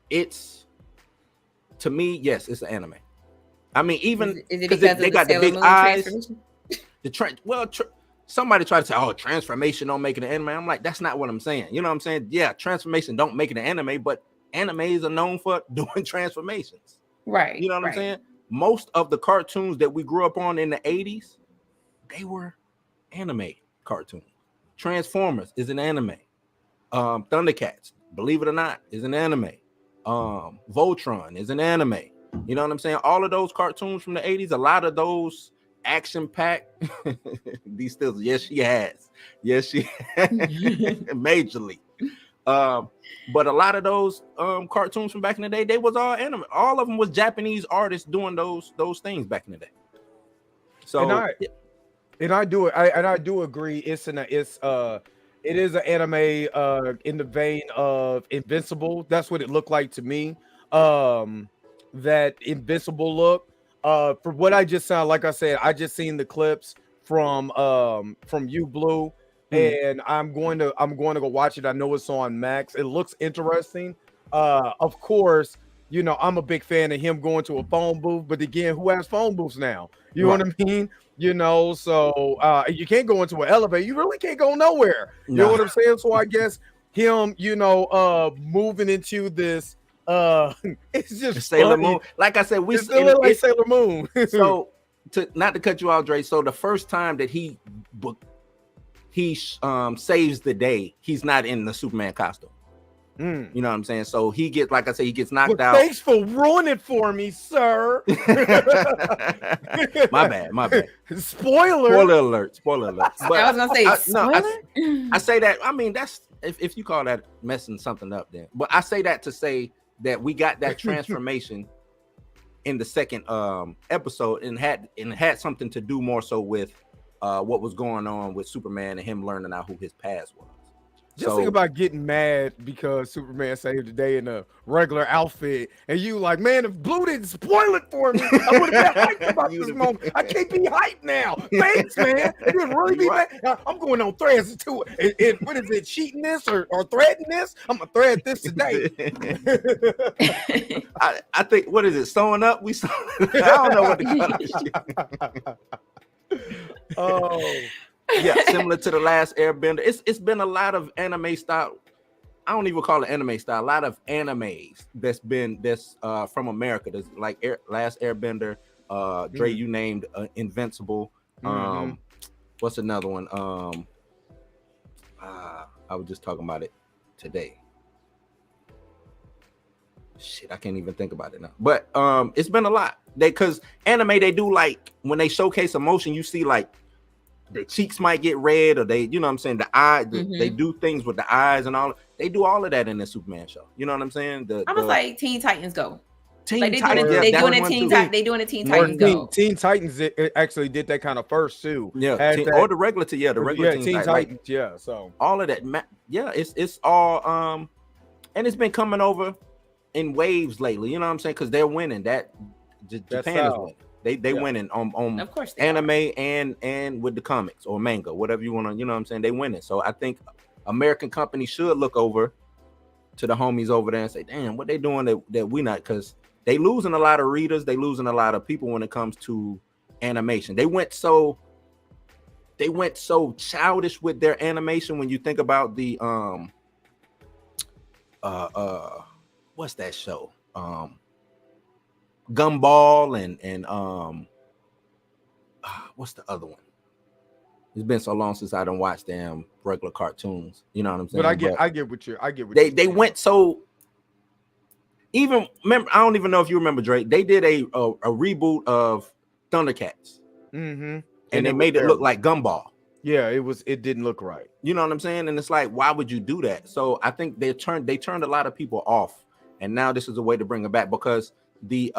it's, to me, yes, it's an anime. I mean, even is it because they got the Sailor big Moon eyes. Somebody tried to say, "Oh, transformation don't make it an anime." I'm like, that's not what I'm saying. You know what I'm saying? Yeah, transformation don't make it an anime, but animes are known for doing transformations. Right. You know what I'm saying? Most of the cartoons that we grew up on in the 80s, they were anime cartoons. Transformers is an anime. Thundercats, believe it or not, is an anime. Voltron is an anime. You know what I'm saying? All of those cartoons from the 80s, a lot of those action-packed. These stills, yes, she has. Yes, she has. Majorly. But a lot of those cartoons from back in the day, they was all anime. All of them was Japanese artists doing those things back in the day. So I do agree. It is an anime in the vein of Invincible. That's what it looked like to me. That Invincible look. For what I just saw, like I said, I just seen the clips from You Blue, and I'm going to go watch it. I know it's on Max. It looks interesting. Of course, I'm a big fan of him going to a phone booth, but again, who has phone booths now? You know what I mean? So you can't go into an elevator. You really can't go nowhere. You know what I'm saying? So I guess him, moving into this. It's just Sailor Moon. Like I said, we still like Sailor Moon. So, not to cut you off, Dre. So the first time that he saves the day, he's not in the Superman costume. You know what I'm saying? So he gets, like I said, he gets knocked out. Thanks for ruining it for me, sir. My bad. Spoiler alert. But I was gonna say spoiler. I say that. I mean, that's if you call that messing something up, then. But I say that to say that we got that transformation in the second episode, and had something to do more so with what was going on with Superman and him learning out who his past was. Just think about getting mad because Superman saved the day in a regular outfit, and you like, man, if Blue didn't spoil it for me, I would have been hyped about this moment. I can't be hyped now. Thanks, man. It didn't really be mad. I'm going on threads too. And what is it, cheating this or threading this? I'm gonna thread this today. I think, what is it? Sewing up? I don't know what to call it. Oh. Yeah, similar to the last Airbender. It's been a lot of anime style. I don't even call it anime style. A lot of animes that's from America. There's like last Airbender. Dre, you named Invincible. What's another one? I was just talking about it today. Shit, I can't even think about it now. But it's been a lot. Because anime, they do, like, when they showcase emotion, you see like their cheeks might get red, or they, you know what I'm saying, the eye, they do things with the eyes and all. They do all of that in the Superman show. You know what I'm saying? I was like Teen Titans Go. Teen like Titans, they doing a Teen Titans Go. Teen Titans actually did that kind of first too. Yeah, or the regular Teen Titans. Yeah, so all of that. Yeah, it's all and it's been coming over in waves lately. You know what I'm saying? Because they're winning. Japan is how. winning. They winning on Of course they anime are. and with the comics or manga, whatever you want to. You know what I'm saying? They winning. So I think American companies should look over to the homies over there and say, damn, what they doing that we not? Because they losing a lot of readers. They losing a lot of people when it comes to animation. They went so childish with their animation. When you think about the what's that show? Gumball and what's the other one? It's been so long since I done watched damn regular cartoons. You know what I'm saying? But I get what you're They saying. went so. Even remember, I don't even know if you remember, Drake. They did a reboot of Thundercats, and they made it look like Gumball. Yeah, it didn't look right. You know what I'm saying? And it's like, why would you do that? So I think they turned a lot of people off, and now this is a way to bring it back because the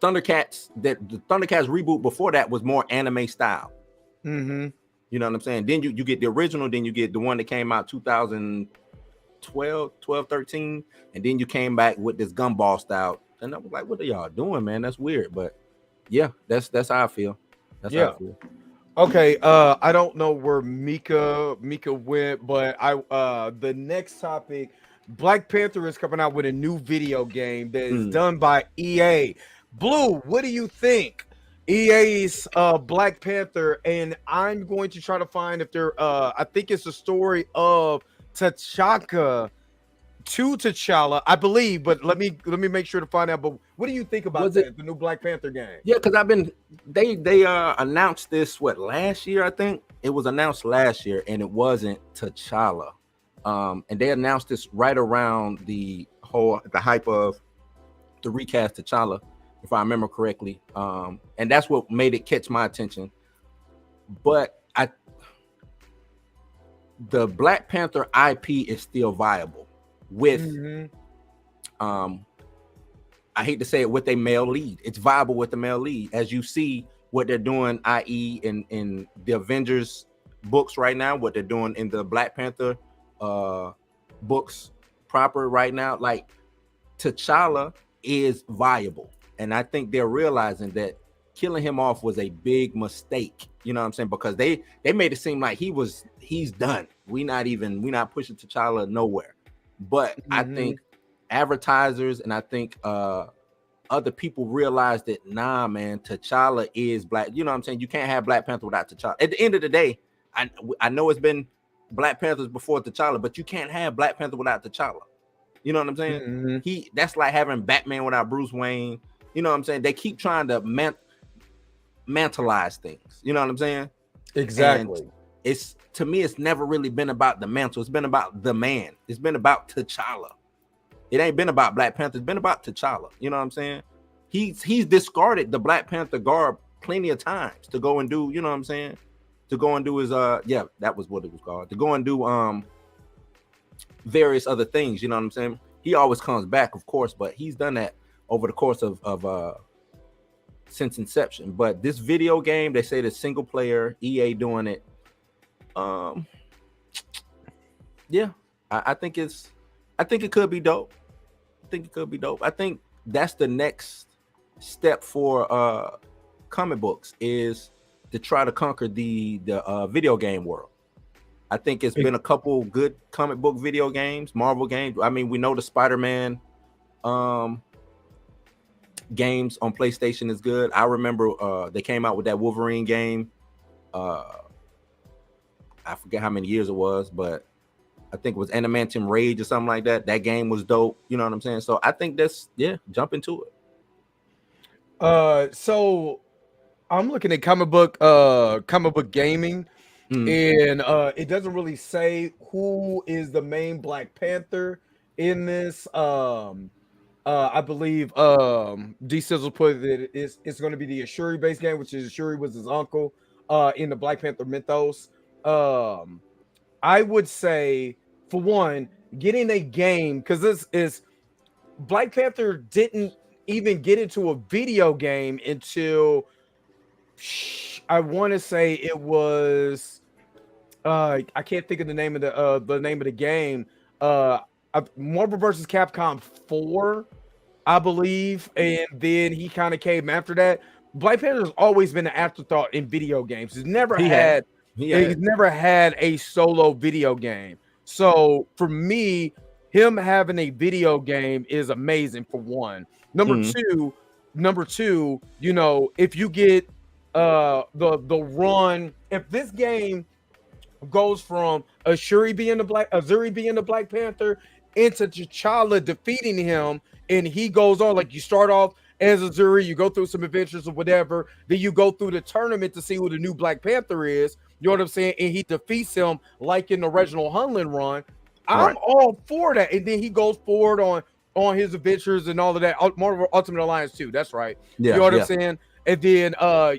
Thundercats the Thundercats reboot before that was more anime style. Mm-hmm. You know what I'm saying? Then you get the original, then you get the one that came out 2012, 13, and then you came back with this Gumball style. And I was like, what are y'all doing, man? That's weird. But yeah, that's how I feel. That's how I feel. Okay, I don't know where Mika went, but the next topic, Black Panther is coming out with a new video game that is done by EA. Blue, what do you think? EA's Black Panther, and I'm going to try to find if there I think it's a story of T'Chaka to T'Challa, I believe, but let me make sure to find out. But what do you think about the new Black Panther game? Yeah, because they announced this last year, I think. It was announced last year, and it wasn't T'Challa. And they announced this right around the hype of the recast T'Challa, if I remember correctly. And that's what made it catch my attention. But the Black Panther IP is still viable with I hate to say it, with a male lead. It's viable with the male lead, as you see what they're doing, i.e. in the Avengers books right now, what they're doing in the Black Panther books proper right now. Like, T'Challa is viable, and I think they're realizing that killing him off was a big mistake. You know what I'm saying? Because they made it seem like he's done. We not pushing T'Challa nowhere. But I think advertisers and I think other people realize that, nah, man, T'Challa is black. You know what I'm saying? You can't have Black Panther without T'Challa. At the end of the day, I know it's been Black Panthers before T'Challa, but you can't have Black Panther without T'Challa. You know what I'm saying? That's like having Batman without Bruce Wayne. You know what I'm saying? They keep trying to mantleize things. You know what I'm saying? Exactly. And to me, it's never really been about the mantle. It's been about the man. It's been about T'Challa. It ain't been about Black Panther. It's been about T'Challa. You know what I'm saying? He's discarded the Black Panther garb plenty of times to go and do, you know what I'm saying? To go and do his that was what it was called. To go and do various other things, you know what I'm saying? He always comes back, of course, but he's done that over the course of since inception. But this video game, they say the single player, EA doing it. Yeah, I think it could be dope. I think that's the next step for comic books, is to try to conquer the video game world. I think it's been a couple good comic book video games, Marvel games. I mean, we know the Spider-Man games on PlayStation is good. I remember they came out with that Wolverine game. I forget how many years it was, but I think it was Animantium Rage or something like that. That game was dope. You know what I'm saying? So I think jump into it. So I'm looking at comic book gaming, and it doesn't really say who is the main Black Panther in this. I believe D-Sizzle put that it's going to be the Ashuri based game, which is Ashuri was his uncle in the Black Panther mythos. I would say, for one, getting a game, because this is Black Panther didn't even get into a video game until I want to say it was I can't think of the name of the game. Marvel vs. Capcom 4, I believe, and then he kind of came after that. Black Panther's always been an afterthought in video games. He had. He's never had a solo video game. So for me, him having a video game is amazing for one. Number two, you know, if you get the run, if this game goes from Azuri being the Black Panther into T'Challa defeating him, and he goes on, like, you start off as Azuri, you go through some adventures or whatever, then you go through the tournament to see who the new Black Panther is, you know what I'm saying, and he defeats him like in the Reginald Hunlin run. I'm all for that. And then he goes forward on his adventures and all of that. Marvel Ultimate Alliance 2, that's right. You know what I'm saying? And then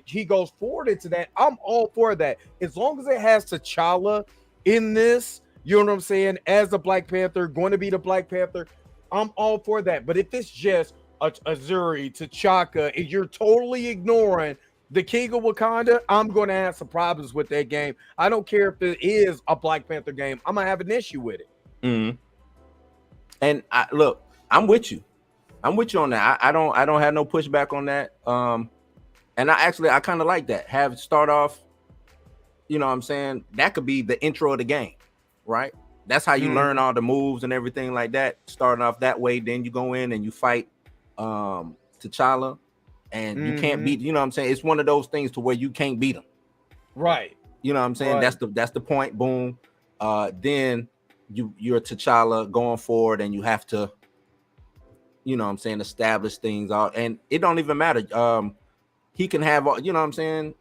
he goes forward into that. I'm all for that. As long as it has T'Challa in this, you know what I'm saying, as the Black Panther, going to be the Black Panther, I'm all for that. But if it's just Azuri, T'Chaka, and you're totally ignoring the King of Wakanda, I'm going to have some problems with that game. I don't care if it is a Black Panther game. I'm going to have an issue with it. And look, I'm with you. I'm with you on that. I don't have no pushback on that. And I kind of like that. Have start off, you know what I'm saying? That could be the intro of the game, right? That's how you learn all the moves and everything like that. Starting off that way, then you go in and you fight T'Challa, and you can't beat, you know what I'm saying? It's one of those things to where you can't beat him. Right. You know what I'm saying? Right. That's the point. Boom. Then you're T'Challa going forward, and you have to, you know what I'm saying, establish things out, and it don't even matter. He can have, you know what I'm saying,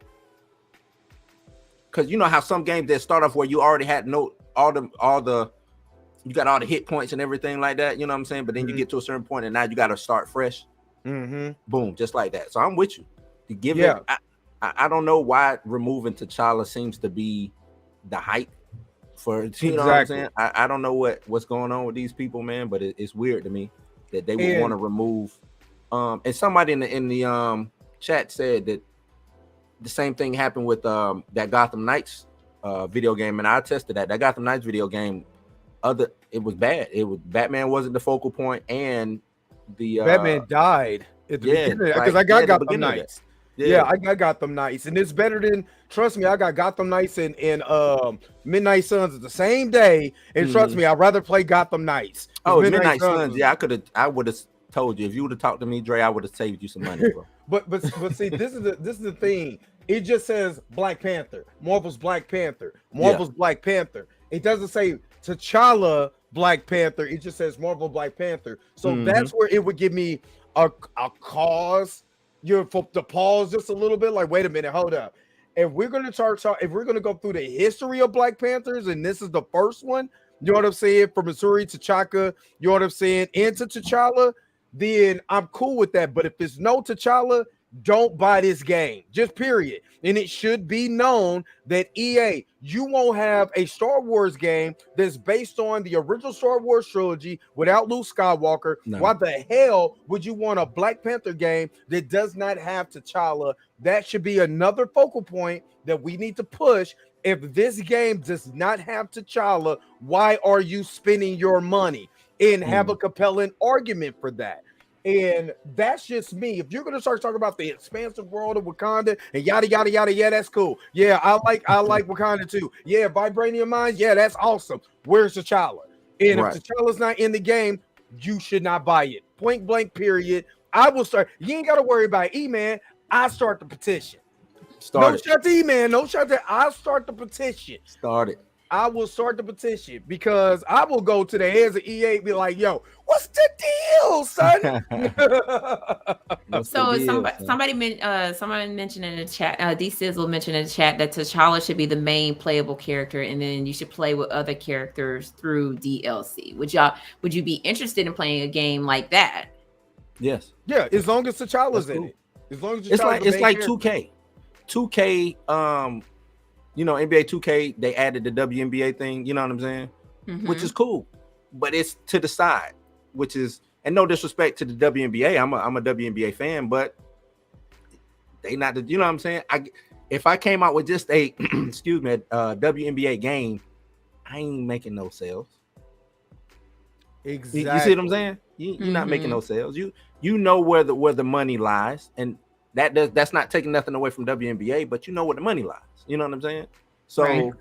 because you know how some games that start off where you already had you got all the hit points and everything like that, you know what I'm saying, but then you get to a certain point and now you got to start fresh. Boom, just like that. So I'm with you. To give it, I don't know why removing T'Challa seems to be the hype for, you know what I'm saying. I don't know what's going on with these people, man, but it's weird to me that they would want to remove. And somebody in the chat said that the same thing happened with that Gotham Knights video game, and I attested that Gotham Knights video game, it was bad. Batman wasn't the focal point, and the Batman died at the beginning, because I got Gotham Knights. I got Gotham Knights, and it's better than, trust me, I got Gotham Knights and Midnight Suns at the same day, and trust me, I'd rather play Gotham Knights. Oh, Midnight Suns, I would have told you, if you would have talked to me, Dre, I would have saved you some money, bro. but see, this is the thing. It just says Black Panther, Marvel's Black Panther, Black Panther. It doesn't say T'Challa Black Panther. It just says Marvel Black Panther. So that's where it would give me a cause, to pause just a little bit. Like, wait a minute, hold up. If we're gonna if we're gonna go through the history of Black Panthers, and this is the first one, you know what I'm saying, from Azuri to T'Chaka, you know what I'm saying, into T'Challa, then I'm cool with that. But if there's no T'Challa, don't buy this game, just period. And it should be known that EA, you won't have a Star Wars game that's based on the original Star Wars trilogy without Luke Skywalker. No. Why the hell would you want a Black Panther game that does not have T'Challa? That should be another focal point that we need to push. If this game does not have T'Challa, why are you spending your money? And have a compelling argument for that. And that's just me. If you're going to start talking about the expansive world of Wakanda and yada, yada, yada, yeah, that's cool. Yeah, I like Wakanda too. Yeah, Vibranium Mines, yeah, that's awesome. Where's T'Challa? And if T'Challa's not in the game, you should not buy it. Point blank, period. I will start. You ain't got to worry about E-Man. I start the petition. No shot to E-Man. No shot to. I'll start the petition. I will start the petition, because I will go to the heads of EA and be like, yo, what's the deal, son? Somebody mentioned in the chat, D Sizzle mentioned in the chat that T'Challa should be the main playable character, and then you should play with other characters through DLC. Would you be interested in playing a game like that? Yes. Yeah, as long as T'Challa's in it. As long as it's like 2K. 2K, you know, NBA 2K, they added the WNBA thing, you know what I'm saying? Which is cool, but it's to the side, which is, and no disrespect to the WNBA, I'm a WNBA fan, but they not, you know what I'm saying? If I came out with just a WNBA game, I ain't making no sales. Exactly. You see what I'm saying? You're not making no sales. You know where the money lies, and that's not taking nothing away from WNBA, but you know where the money lies. You know what I'm saying? So,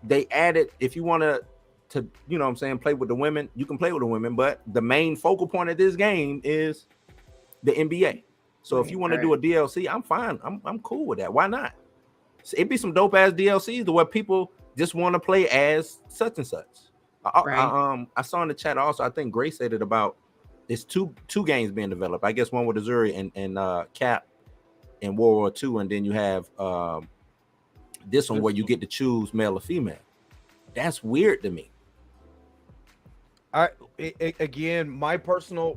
they added, if you want to you know what I'm saying, play with the women, you can play with the women, but the main focal point of this game is the NBA. So if you want to do a DLC, I'm fine. I'm cool with that. Why not? So it'd be some dope ass DLCs to where people just want to play as such and such. I saw in the chat also, I think Grace said it about it's two games being developed. I guess one with Azuri and Cap in World War II, and then you have this one where you get to choose male or female. That's weird to me. Again, my personal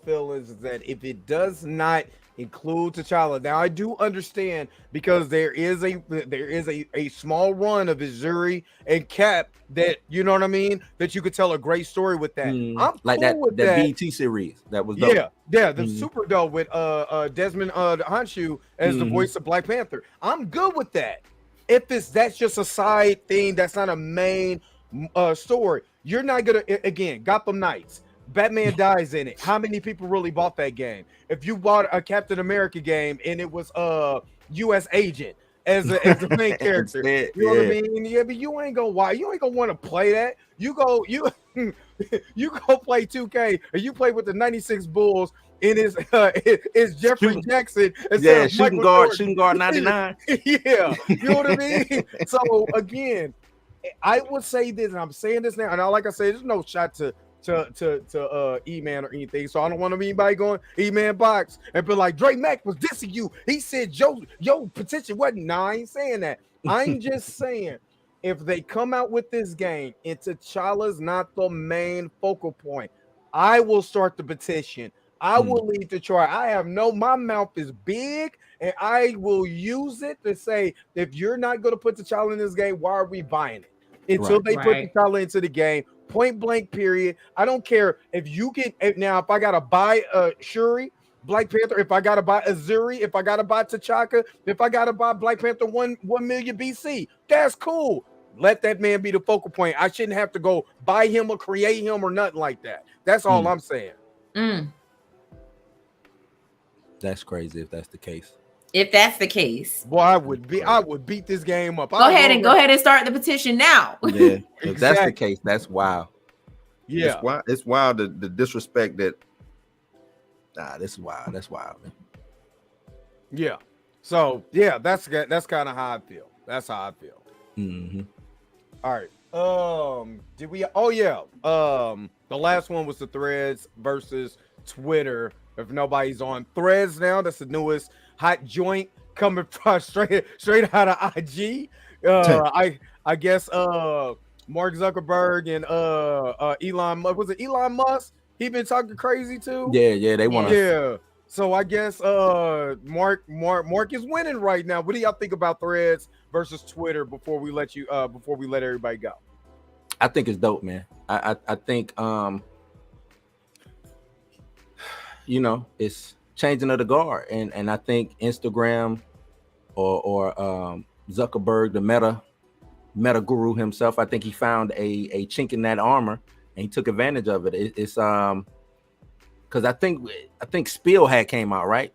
feelings is that if it does not include T'Challa, now I do understand because there is a small run of Azuri and Cap that, you know what I mean, that you could tell a great story with that. I'm like cool with that BT series that was dope. the super dope with Desmond Honshu as the voice of Black Panther. I'm good with that. If that's just a side thing, that's not a main story. You're not gonna, again, Gotham Knights, Batman dies in it. How many people really bought that game? If you bought a Captain America game and it was US Agent as the main character, you know what I mean? Yeah, but you ain't gonna want to play that. You go play 2K and you play with the 96 Bulls. It is Jeffrey Jackson. Shooting guard 99. Yeah, you know what I mean? So again, I would say this, and I'm saying this now, and like I said, there's no shot to E-Man or anything, so I don't want anybody going E-Man box and be like, Dre Mack was dissing you. He said your petition wasn't. Nah, I ain't saying that. I'm just saying, if they come out with this game and T'Challa's not the main focal point, I will start the petition. I will lead the try. My mouth is big, and I will use it to say, if you're not going to put T'Challa in this game, why are we buying it? Until they put T'Challa into the game, point blank, period. I don't care if you get now. If I gotta buy Shuri, Black Panther, if I gotta buy Azuri, if I gotta buy T'Chaka, if I gotta buy Black Panther 1 million BC, that's cool. Let that man be the focal point. I shouldn't have to go buy him or create him or nothing like that. That's all I'm saying. That's crazy if that's the case. If that's the case, boy, I would beat this game up. Go ahead and start the petition now. Yeah, if that's the case, that's wild. Yeah, it's wild the disrespect that. This is wild. That's wild, man. Yeah. So yeah, that's kind of how I feel. That's how I feel. All right. Did we? Oh yeah. The last one was the Threads versus Twitter. If nobody's on Threads now, that's the newest hot joint coming from straight out of IG. I guess Mark Zuckerberg and Elon, was it Elon Musk? He been talking crazy too. Yeah, they want to. Yeah. So I guess Mark is winning right now. What do y'all think about Threads versus Twitter before we let everybody go? I think it's dope, man. I think it's changing of the guard, and I think Instagram or Zuckerberg, the meta guru himself, I think he found a chink in that armor and he took advantage of it. It's because I think Spiel had came out, right?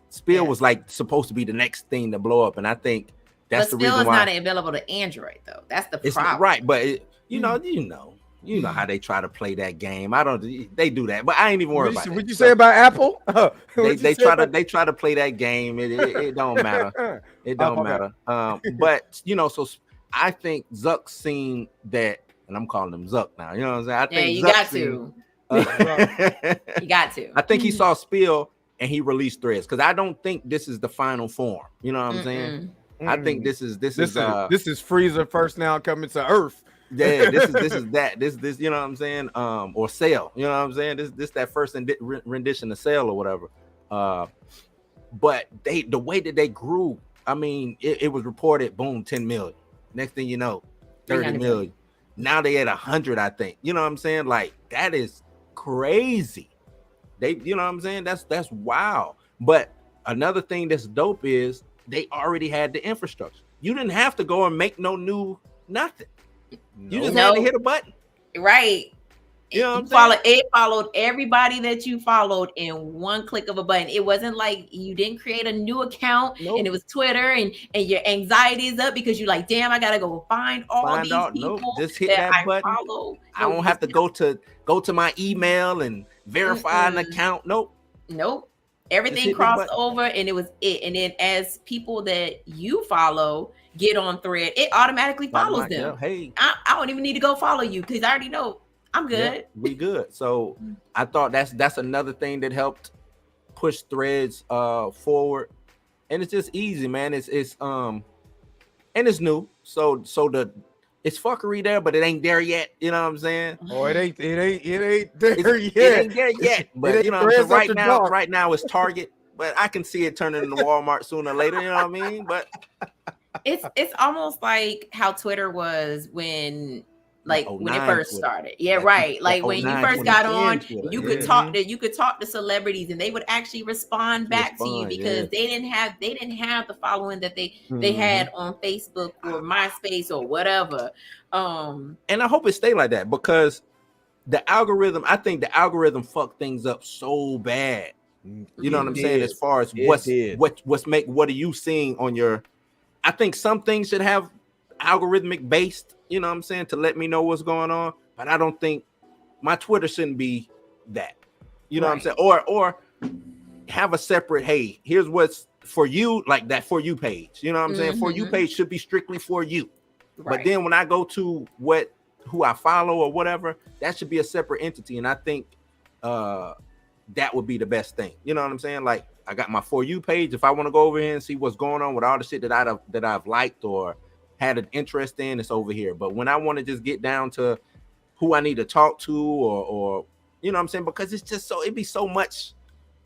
Spiel was like supposed to be the next thing to blow up, and I think that's the reason why. Spiel is not available to Android though. That's the problem, right? But you know how they try to play that game. They do that, but I ain't even worried about it. What you say about Apple? They try to play that game. It don't matter. It don't matter. But so I think Zuck seen that, and I'm calling him Zuck now. You know what I'm saying? I think you got to. You got to. I think he saw Spiel and he released Threads because I don't think this is the final form. You know what I'm saying? I think this is Frieza first now coming to Earth. Yeah, this is that. This, you know what I'm saying? Or Cell, you know what I'm saying? This that first rendition of Cell or whatever. But the way that they grew, I mean, it was reported, boom, 10 million. Next thing you know, 30 million. Now they at 100, I think. You know what I'm saying? Like, that is crazy. You know what I'm saying? That's wild. But another thing that's dope is they already had the infrastructure. You didn't have to go and make no new nothing. You just had to hit a button. Right. You know what I'm saying? It followed everybody that you followed in one click of a button. It wasn't like you didn't create a new account and it was Twitter and your anxiety is up because you're like, damn, I gotta go find all these people Just hit that that I button. follow. I don't have to go to my email and verify an account. Nope. Everything crossed over and it was it. And then as people that you follow get on Thread, it automatically follows them. Hey, I don't even need to go follow you because I already know I'm good. Yeah, we good. So I thought that's another thing that helped push Threads forward. And it's just easy, man. It's and it's new. So it's fuckery there, but it ain't there yet. You know what I'm saying? Oh, it ain't there yet. It ain't there yet. But you know what I'm saying? Right now it's Target, but I can see it turning into Walmart sooner or later. You know what I mean? But it's almost like how Twitter was when when it first started. Yeah, right. Like when you first got on, you could talk to celebrities and they would actually respond back to you because they didn't have the following that they had on Facebook or MySpace or whatever. And I hope it stay like that because I think the algorithm fucked things up so bad. You know what I'm saying? As far as what are you seeing on your, I think some things should have algorithmic based, you know what I'm saying, to let me know what's going on, but I don't think my Twitter shouldn't be that, you know what I'm saying, or have a separate, hey, here's what's for you, like that For You page, you know what I'm saying, For You page should be strictly for you, but then when I go to who I follow or whatever, that should be a separate entity, and I think that would be the best thing, you know what I'm saying, like I got my For You page, if I want to go over here and see what's going on with all the shit that I've liked or had an interest in, it's over here. But when I want to just get down to who I need to talk to or you know what I'm saying, because it's just it'd be so much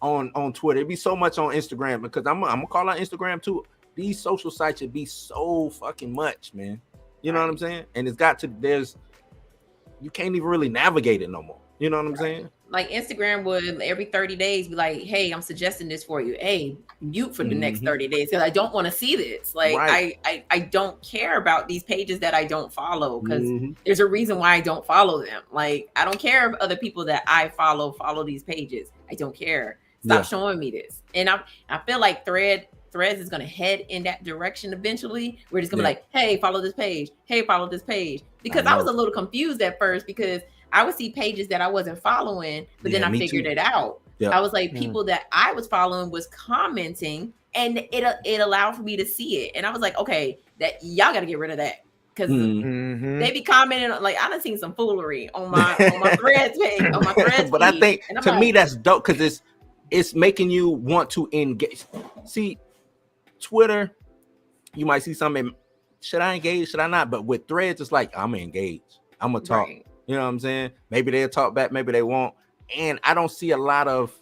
on Twitter, it'd be so much on Instagram, because I'm gonna call out Instagram too. These social sites should be so fucking much, man. You know what I'm saying? And it's got to, you can't even really navigate it no more. You know what I'm saying? Like Instagram would every 30 days be like, hey, I'm suggesting this for you. Hey, mute for the next 30 days because I don't want to see this. Like I don't care about these pages that I don't follow because there's a reason why I don't follow them. Like I don't care if other people that I follow these pages. I don't care. Stop showing me this. And I feel like Threads is gonna head in that direction eventually. We're just gonna be like, hey, follow this page. Hey, follow this page. Because I was a little confused at first because I would see pages that I wasn't following, but then I figured it out. Yep. I was like, people that I was following was commenting, and it allowed for me to see it. And I was like, okay, that y'all got to get rid of that because they be commenting like I done seen some foolery on my Threads page, on my Threads. But I think to me that's dope because it's making you want to engage. See, Twitter, you might see something. Should I engage? Should I not? But with Threads, it's like I'm engaged. I'm gonna talk. Right. You know what I'm saying? Maybe they'll talk back, maybe they won't. And I don't see a lot of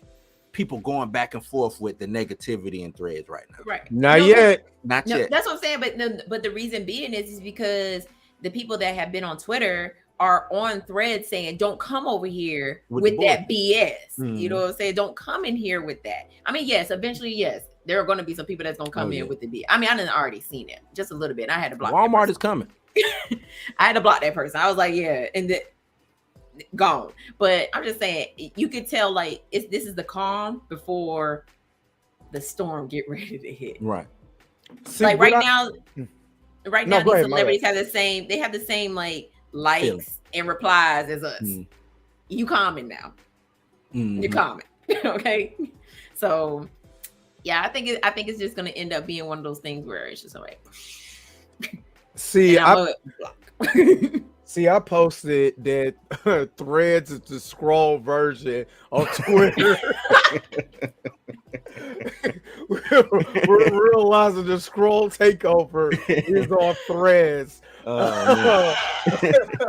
people going back and forth with the negativity in Threads right now. Right. Not yet. Not yet. That's what I'm saying. But the reason being is because the people that have been on Twitter are on Threads saying, don't come over here with that BS. You know what I'm saying? Don't come in here with that. I mean, yes, eventually, yes. There are going to be some people that's going to come in with the BS. I mean, I done already seen it just a little bit. I had to block Walmart is coming. I had to block that person. I was like, yeah, and gone. But I'm just saying, you could tell like this is the calm before the storm get ready to hit. Right. See, like right now, these celebrities have the same like likes and replies as us. You calming now. You're calming. Okay. So yeah, I think it's just gonna end up being one of those things where it's just like See, I posted that Threads is the scroll version of Twitter. We're realizing the scroll takeover is on Threads.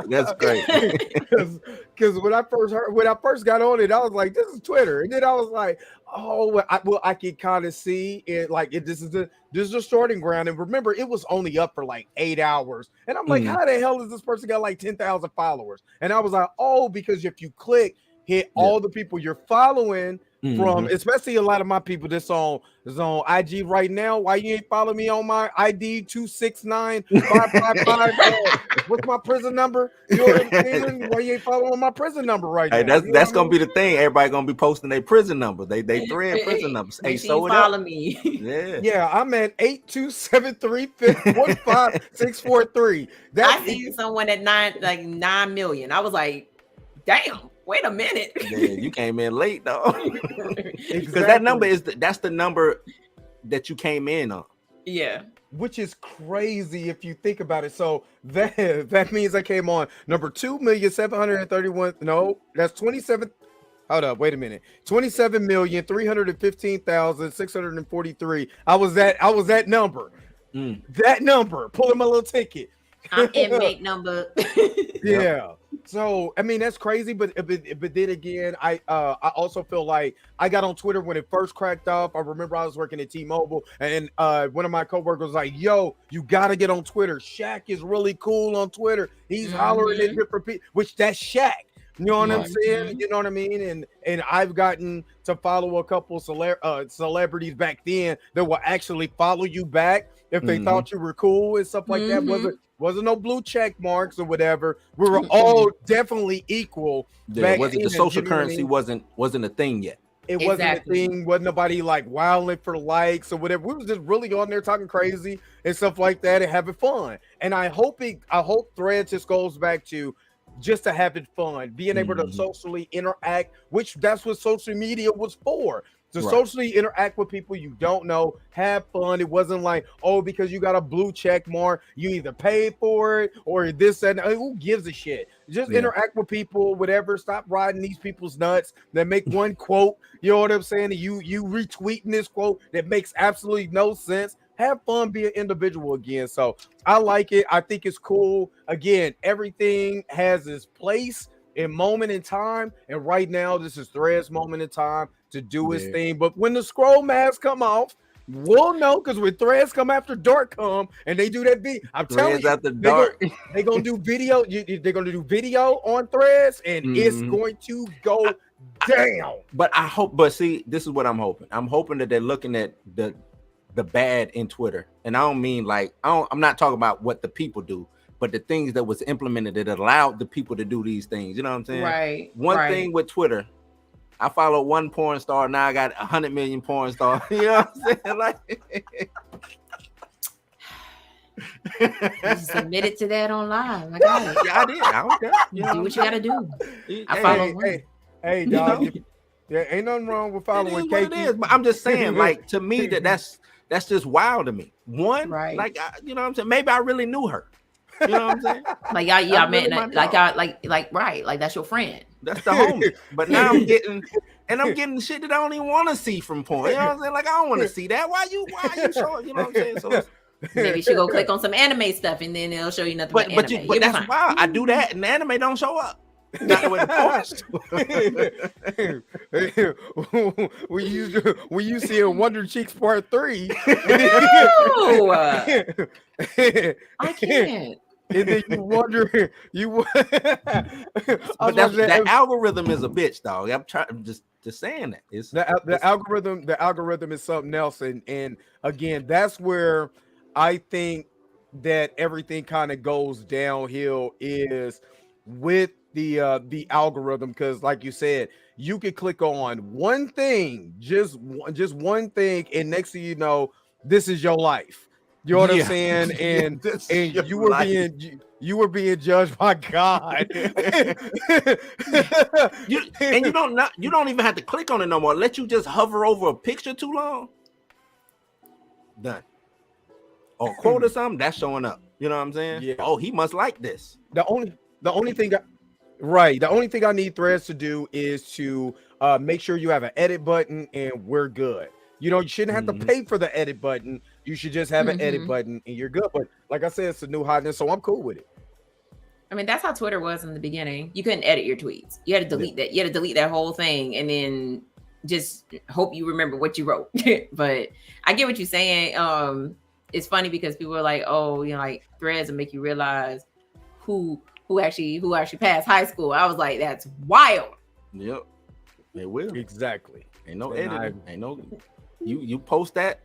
That's great. Because when I first got on it, I was like, "This is Twitter," and then I was like, "Oh, I can kind of see it. Like, this is the starting ground." And remember, it was only up for like 8 hours, and I'm like, "How the hell is this person got like 10,000 followers?" And I was like, "Oh, because if you hit all the people you're following, from especially a lot of my people that's on IG right now. Why you ain't follow me on my ID 269-555? What's my prison number? You know what I'm saying? Why you ain't following my prison number right Hey, now? that's gonna be the thing. Everybody gonna be posting their prison number. They thread prison numbers. Hey, so follow me. Yeah, I'm at 827345643. I seen someone at 9 million. I was like, damn. Wait a minute. Yeah, you came in late though. Because that number that's the number that you came in on. Yeah. Which is crazy if you think about it. So that means I came on number 2,731. No, that's 27. Hold up, wait a minute. 27,315,643. I was that number. That number. Pulling my little ticket. I'm inmate number. Yeah. So I mean that's crazy, but then again, I also feel like I got on Twitter when it first cracked off. I remember I was working at T-Mobile, and one of my coworkers was like, "Yo, you gotta get on Twitter. Shaq is really cool on Twitter. He's hollering at different people." Which that's Shaq. You know what I'm saying? You know what I mean? And I've gotten to follow a couple celebrities back then that will actually follow you back if they thought you were cool and stuff like that. Wasn't no blue check marks or whatever. We were all definitely equal. Yeah, the social currency wasn't a thing yet. It wasn't a thing. Wasn't nobody like wilding for likes or whatever. We was just really on there talking crazy and stuff like that and having fun. And I hope Threads just goes back to just to having fun, being able to socially interact, which that's what social media was for. To socially interact with people you don't know, have fun. It wasn't like, oh, because you got a blue check mark, you either pay for it or this and who gives a shit? Just interact with people, whatever. Stop riding these people's nuts that make one quote. You know what I'm saying? You retweeting this quote that makes absolutely no sense. Have fun, be an individual again. So I like it. I think it's cool. Again, everything has its place and moment in time. And right now, this is Threads' moment in time to do his thing. But when the scroll mask come off, we'll know, because when Threads come after dark come and they do that beat, I'm telling you, after dark. They're gonna do video. They're gonna do video on Threads, and it's going to go down. But see, this is what I'm hoping. I'm hoping that they're looking at the bad in Twitter, and I don't mean I'm not talking about what the people do, but the things that was implemented that allowed the people to do these things. You know what I'm saying? Right. One thing with Twitter, I follow one porn star. Now I got 100 million porn stars. You know what I'm saying? Like, you submitted to that online. I got it. Yeah, I did. I don't care. Do what you gotta do. I follow one. Hey, dog. Yeah, ain't nothing wrong with following Kiki. It is, but I'm just saying, like, to me, that's just wild to me. One, like, you know what I'm saying? Maybe I really knew her. You know what I'm saying? Like y'all met, like that's your friend. That's the homie. But now I'm getting shit that I don't even want to see from porn. You know what I'm saying? Like, I don't want to see that. Why you showing? You know what I'm saying? So maybe you should go click on some anime stuff and then it'll show you nothing but anime. But that's wild. I do that and the anime don't show up. Not the way the when you see a Wonder Cheeks Part 3, I can't. And then you wonder, but that algorithm is a bitch, dog. I'm just saying that. It's the algorithm is something else, and again, that's where I think that everything kind of goes downhill is with the algorithm, because like you said, you could click on one thing, just one thing, and next thing you know, this is your life. You know what I'm saying? And you were being judged by God. you don't even have to click on it no more. Let you just hover over a picture too long. Done. Or quote or something that's showing up. You know what I'm saying? Yeah. Oh, he must like this. The only thing I need Threads to do is to make sure you have an edit button, and we're good. You shouldn't have to pay for the edit button. You should just have an edit button and you're good. But like I said, it's a new hotness, so I'm cool with it. I mean, that's how Twitter was in the beginning. You couldn't edit your tweets. You had to delete that. You had to delete that whole thing and then just hope you remember what you wrote. But I get what you're saying. It's funny because people are like, oh, like Threads will make you realize who actually passed high school. I was like, that's wild. Yep. It will. Exactly. Ain't no And editing. Ain't no. You post that.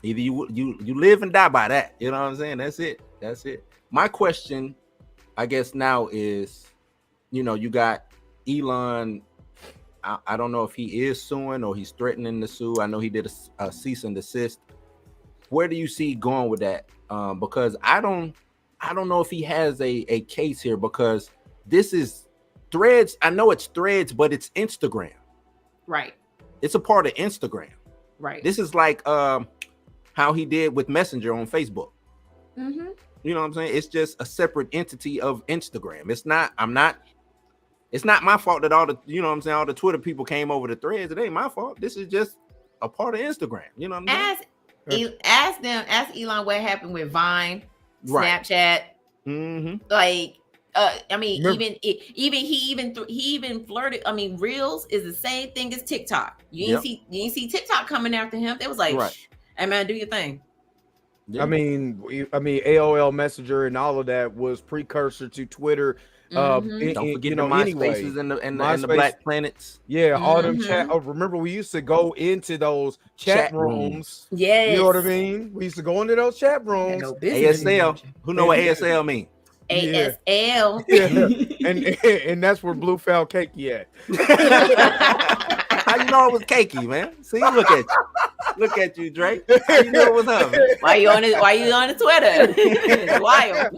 Either you live and die by that. You know what I'm saying? That's it. That's it. My question, I guess now is, you got Elon. I don't know if he is suing or he's threatening to sue. I know he did a cease and desist. Where do you see going with that? Because I don't know if he has a case here, because this is Threads. I know it's Threads, but it's Instagram. Right. It's a part of Instagram. Right. This is like how he did with Messenger on Facebook. Mm-hmm. You know what I'm saying? It's just a separate entity of Instagram. It's not my fault that all the Twitter people came over to Threads. It ain't my fault. This is just a part of Instagram. You know what I'm saying? Ask Elon what happened with Vine, Right. Snapchat. Mm-hmm. Like, I mean, Remember- he even flirted. I mean, Reels is the same thing as TikTok. You didn't see TikTok coming after him. They was like, Right. "Hey man, do your thing." I mean, AOL Messenger and all of that was precursor to Twitter. Don't forget the MySpaces and the Black Planets. Yeah, all them chat. Oh, remember, we used to go into those chat rooms. Yes. You know what I mean? We used to go into those chat rooms. ASL. Who know what ASL mean? ASL. Yeah. and that's where Blue found Cakey at. How you know it was Cakey, man? See, look at you, Drake. How you know it was her, man? Why you on the Twitter? It's wild.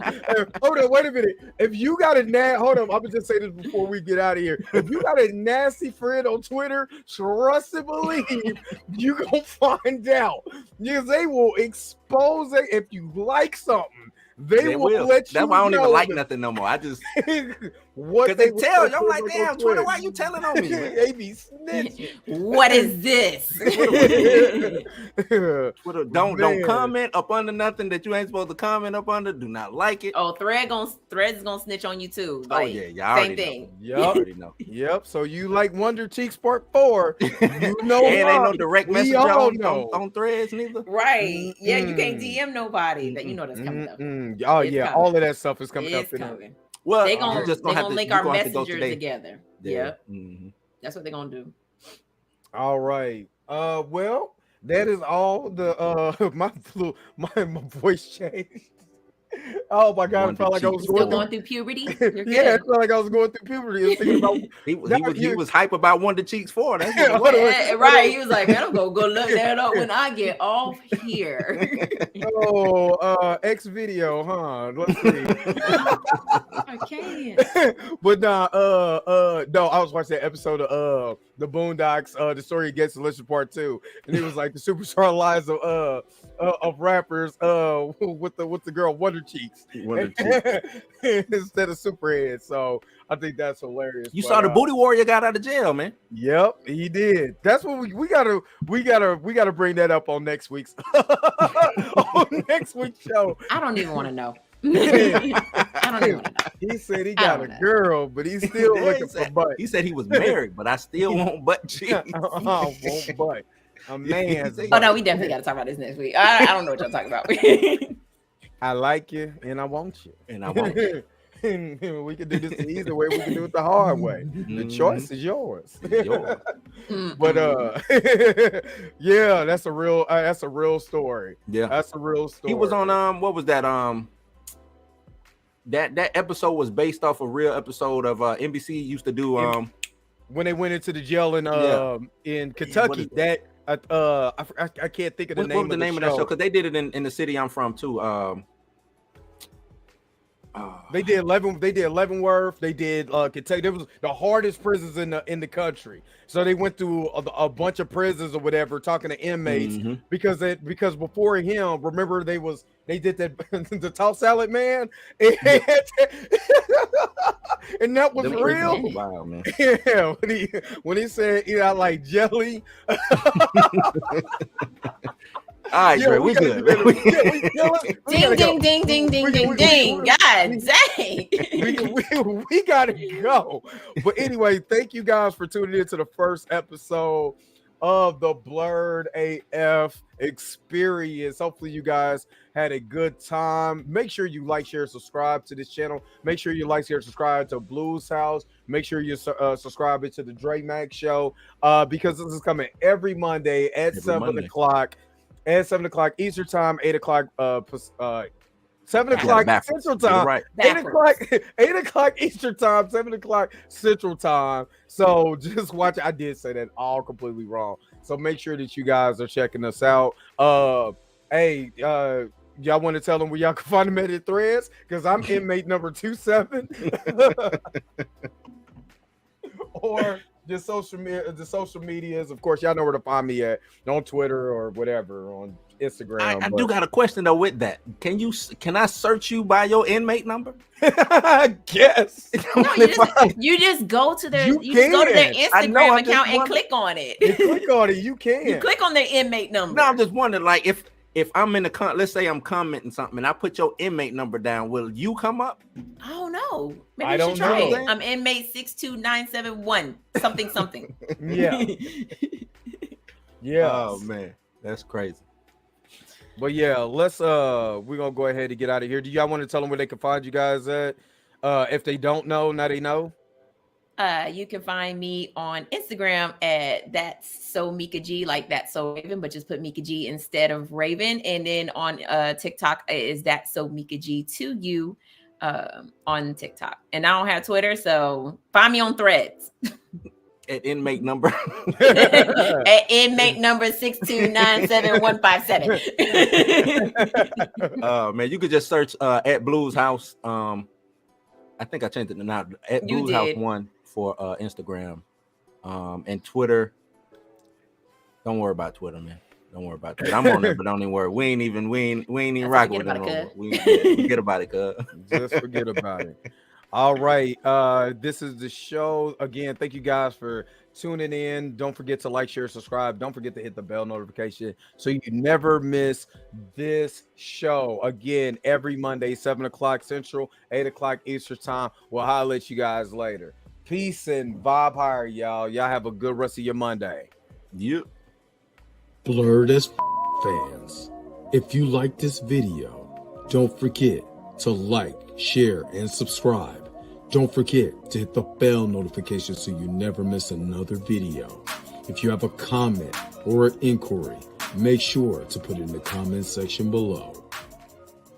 Hold on, wait a minute. If you got hold on, I'm gonna just say this before we get out of here. If you got a nasty friend on Twitter, trust and believe you gonna find out, because they will expose it. If you like something, they will let you know. That's why I don't even like nothing no more. I just what they tell you. I'm like, damn, Twitter, why you telling on me? Man? They be snitching. What is this? Twitter, don't comment up under nothing that you ain't supposed to comment up under. Do not like it. Oh, Threads is gonna snitch on you too. Like, oh yeah, same thing. Yep. So you like Wonder Cheeks Part 4? You know, and ain't no direct message on Threads neither. Right? Yeah, you can't DM nobody. That that's coming up. Oh yeah, all of that stuff is coming up. Well, they're gonna link our messengers together. Yeah. Mm-hmm. That's what they're gonna do. All right. Well, that is all. My voice changed. Oh my God! It felt like I was going through puberty. Yeah, it felt like I was going through puberty. Thinking about, he was hype about Wonder Cheeks 4. That's right. He was like, man, I'm gonna go look that up when I get off here. X video, huh? Let's see. I can't. But no, I was watching that episode of the Boondocks, the story against Delicious Part 2, and it was like the superstar lives of rappers with the girl Wonder Cheeks instead of Superhead. So I think that's hilarious. You saw the Booty Warrior got out of jail, man. Yep, he did. That's what we gotta bring that up on next week's show. I don't even want to know. I don't even want to know. He said he got a girl, but he's still looking for butt. He said he was married, but I still want butt cheeks. Want butt. A man. Oh no, we definitely got to talk about this next week. I don't know what y'all talking about. I like you and I want you. And I want you. We can do this the easy way. We can do it the hard way. The choice is yours. But yeah, that's a real story. Yeah, that's a real story. He was on what was that? That episode was based off a real episode of NBC used to do when they went into the jail in Kentucky. I can't think of the name. What was the name of that show? Because they did it in the city I'm from too. They did Leavenworth. They did Kentucky. There was the hardest prisons in the country. So they went through a bunch of prisons or whatever, talking to inmates because before him, remember they did that the toss salad man, and that was real. Wow, man. Yeah, when he said, I like jelly. All right, Dre, we good. Ding, ding. God dang. We gotta go. But anyway, thank you guys for tuning in to the first episode of the Blerd AF experience. Hopefully you guys had a good time. Make sure you like, share, subscribe to this channel. Make sure you like, share, subscribe to Blues House. Make sure you subscribe to the Dre Mac Show because this is coming every Monday at 7 o'clock. At 7 o'clock Eastern Time, 8 o'clock 7 o'clock Central Time, right. 8 o'clock Eastern Time, 7 o'clock Central Time. So just watch. I did say that all completely wrong. So make sure that you guys are checking us out. Hey, y'all want to tell them where y'all can find them at Threads? Because I'm inmate number 27. Or the social medias. Of course, y'all know where to find me at on Twitter or whatever on Instagram. I do got a question though with that. Can I search you by your inmate number? Yes. No, you just go to their go to their Instagram account and click on it. Click on it. You can. You click on their inmate number. No, I'm just wondering, like, if I'm in the let's say I'm commenting something and I put your inmate number down, will you come up? I don't know. Maybe I don't try know. it. I'm inmate 62971 something. Yeah. Yeah. Oh man, that's crazy. But yeah, let's we're gonna go ahead and get out of here. Do y'all want to tell them where they can find you guys at? If they don't know, now they know. You can find me on Instagram at That's So Mika G, like That's So Raven, but just put Mika G instead of Raven. And then on TikTok is That's So Mika G to you on TikTok. And I don't have Twitter, so find me on Threads. At inmate number at inmate number 6297157. Man, you could just search at Blues House. I think I changed it now. At Blues House 1 for Instagram. And Twitter. Don't worry about Twitter, man. Don't worry about that. I'm on there, but don't even worry. We ain't even rocking with it no more. Forget about it, cuz. Just forget about it. All right. This is the show. Again, thank you guys for tuning in. Don't forget to like, share, subscribe. Don't forget to hit the bell notification so you never miss this show. Again, every Monday, 7 o'clock Central, 8 o'clock Eastern Time. We'll holler at you guys later. Peace and vibe higher, y'all. Y'all have a good rest of your Monday. Yep. Blerd as fans, if you like this video, don't forget to like, share, and subscribe. Don't forget to hit the bell notification so you never miss another video. If you have a comment or an inquiry, make sure to put it in the comment section below.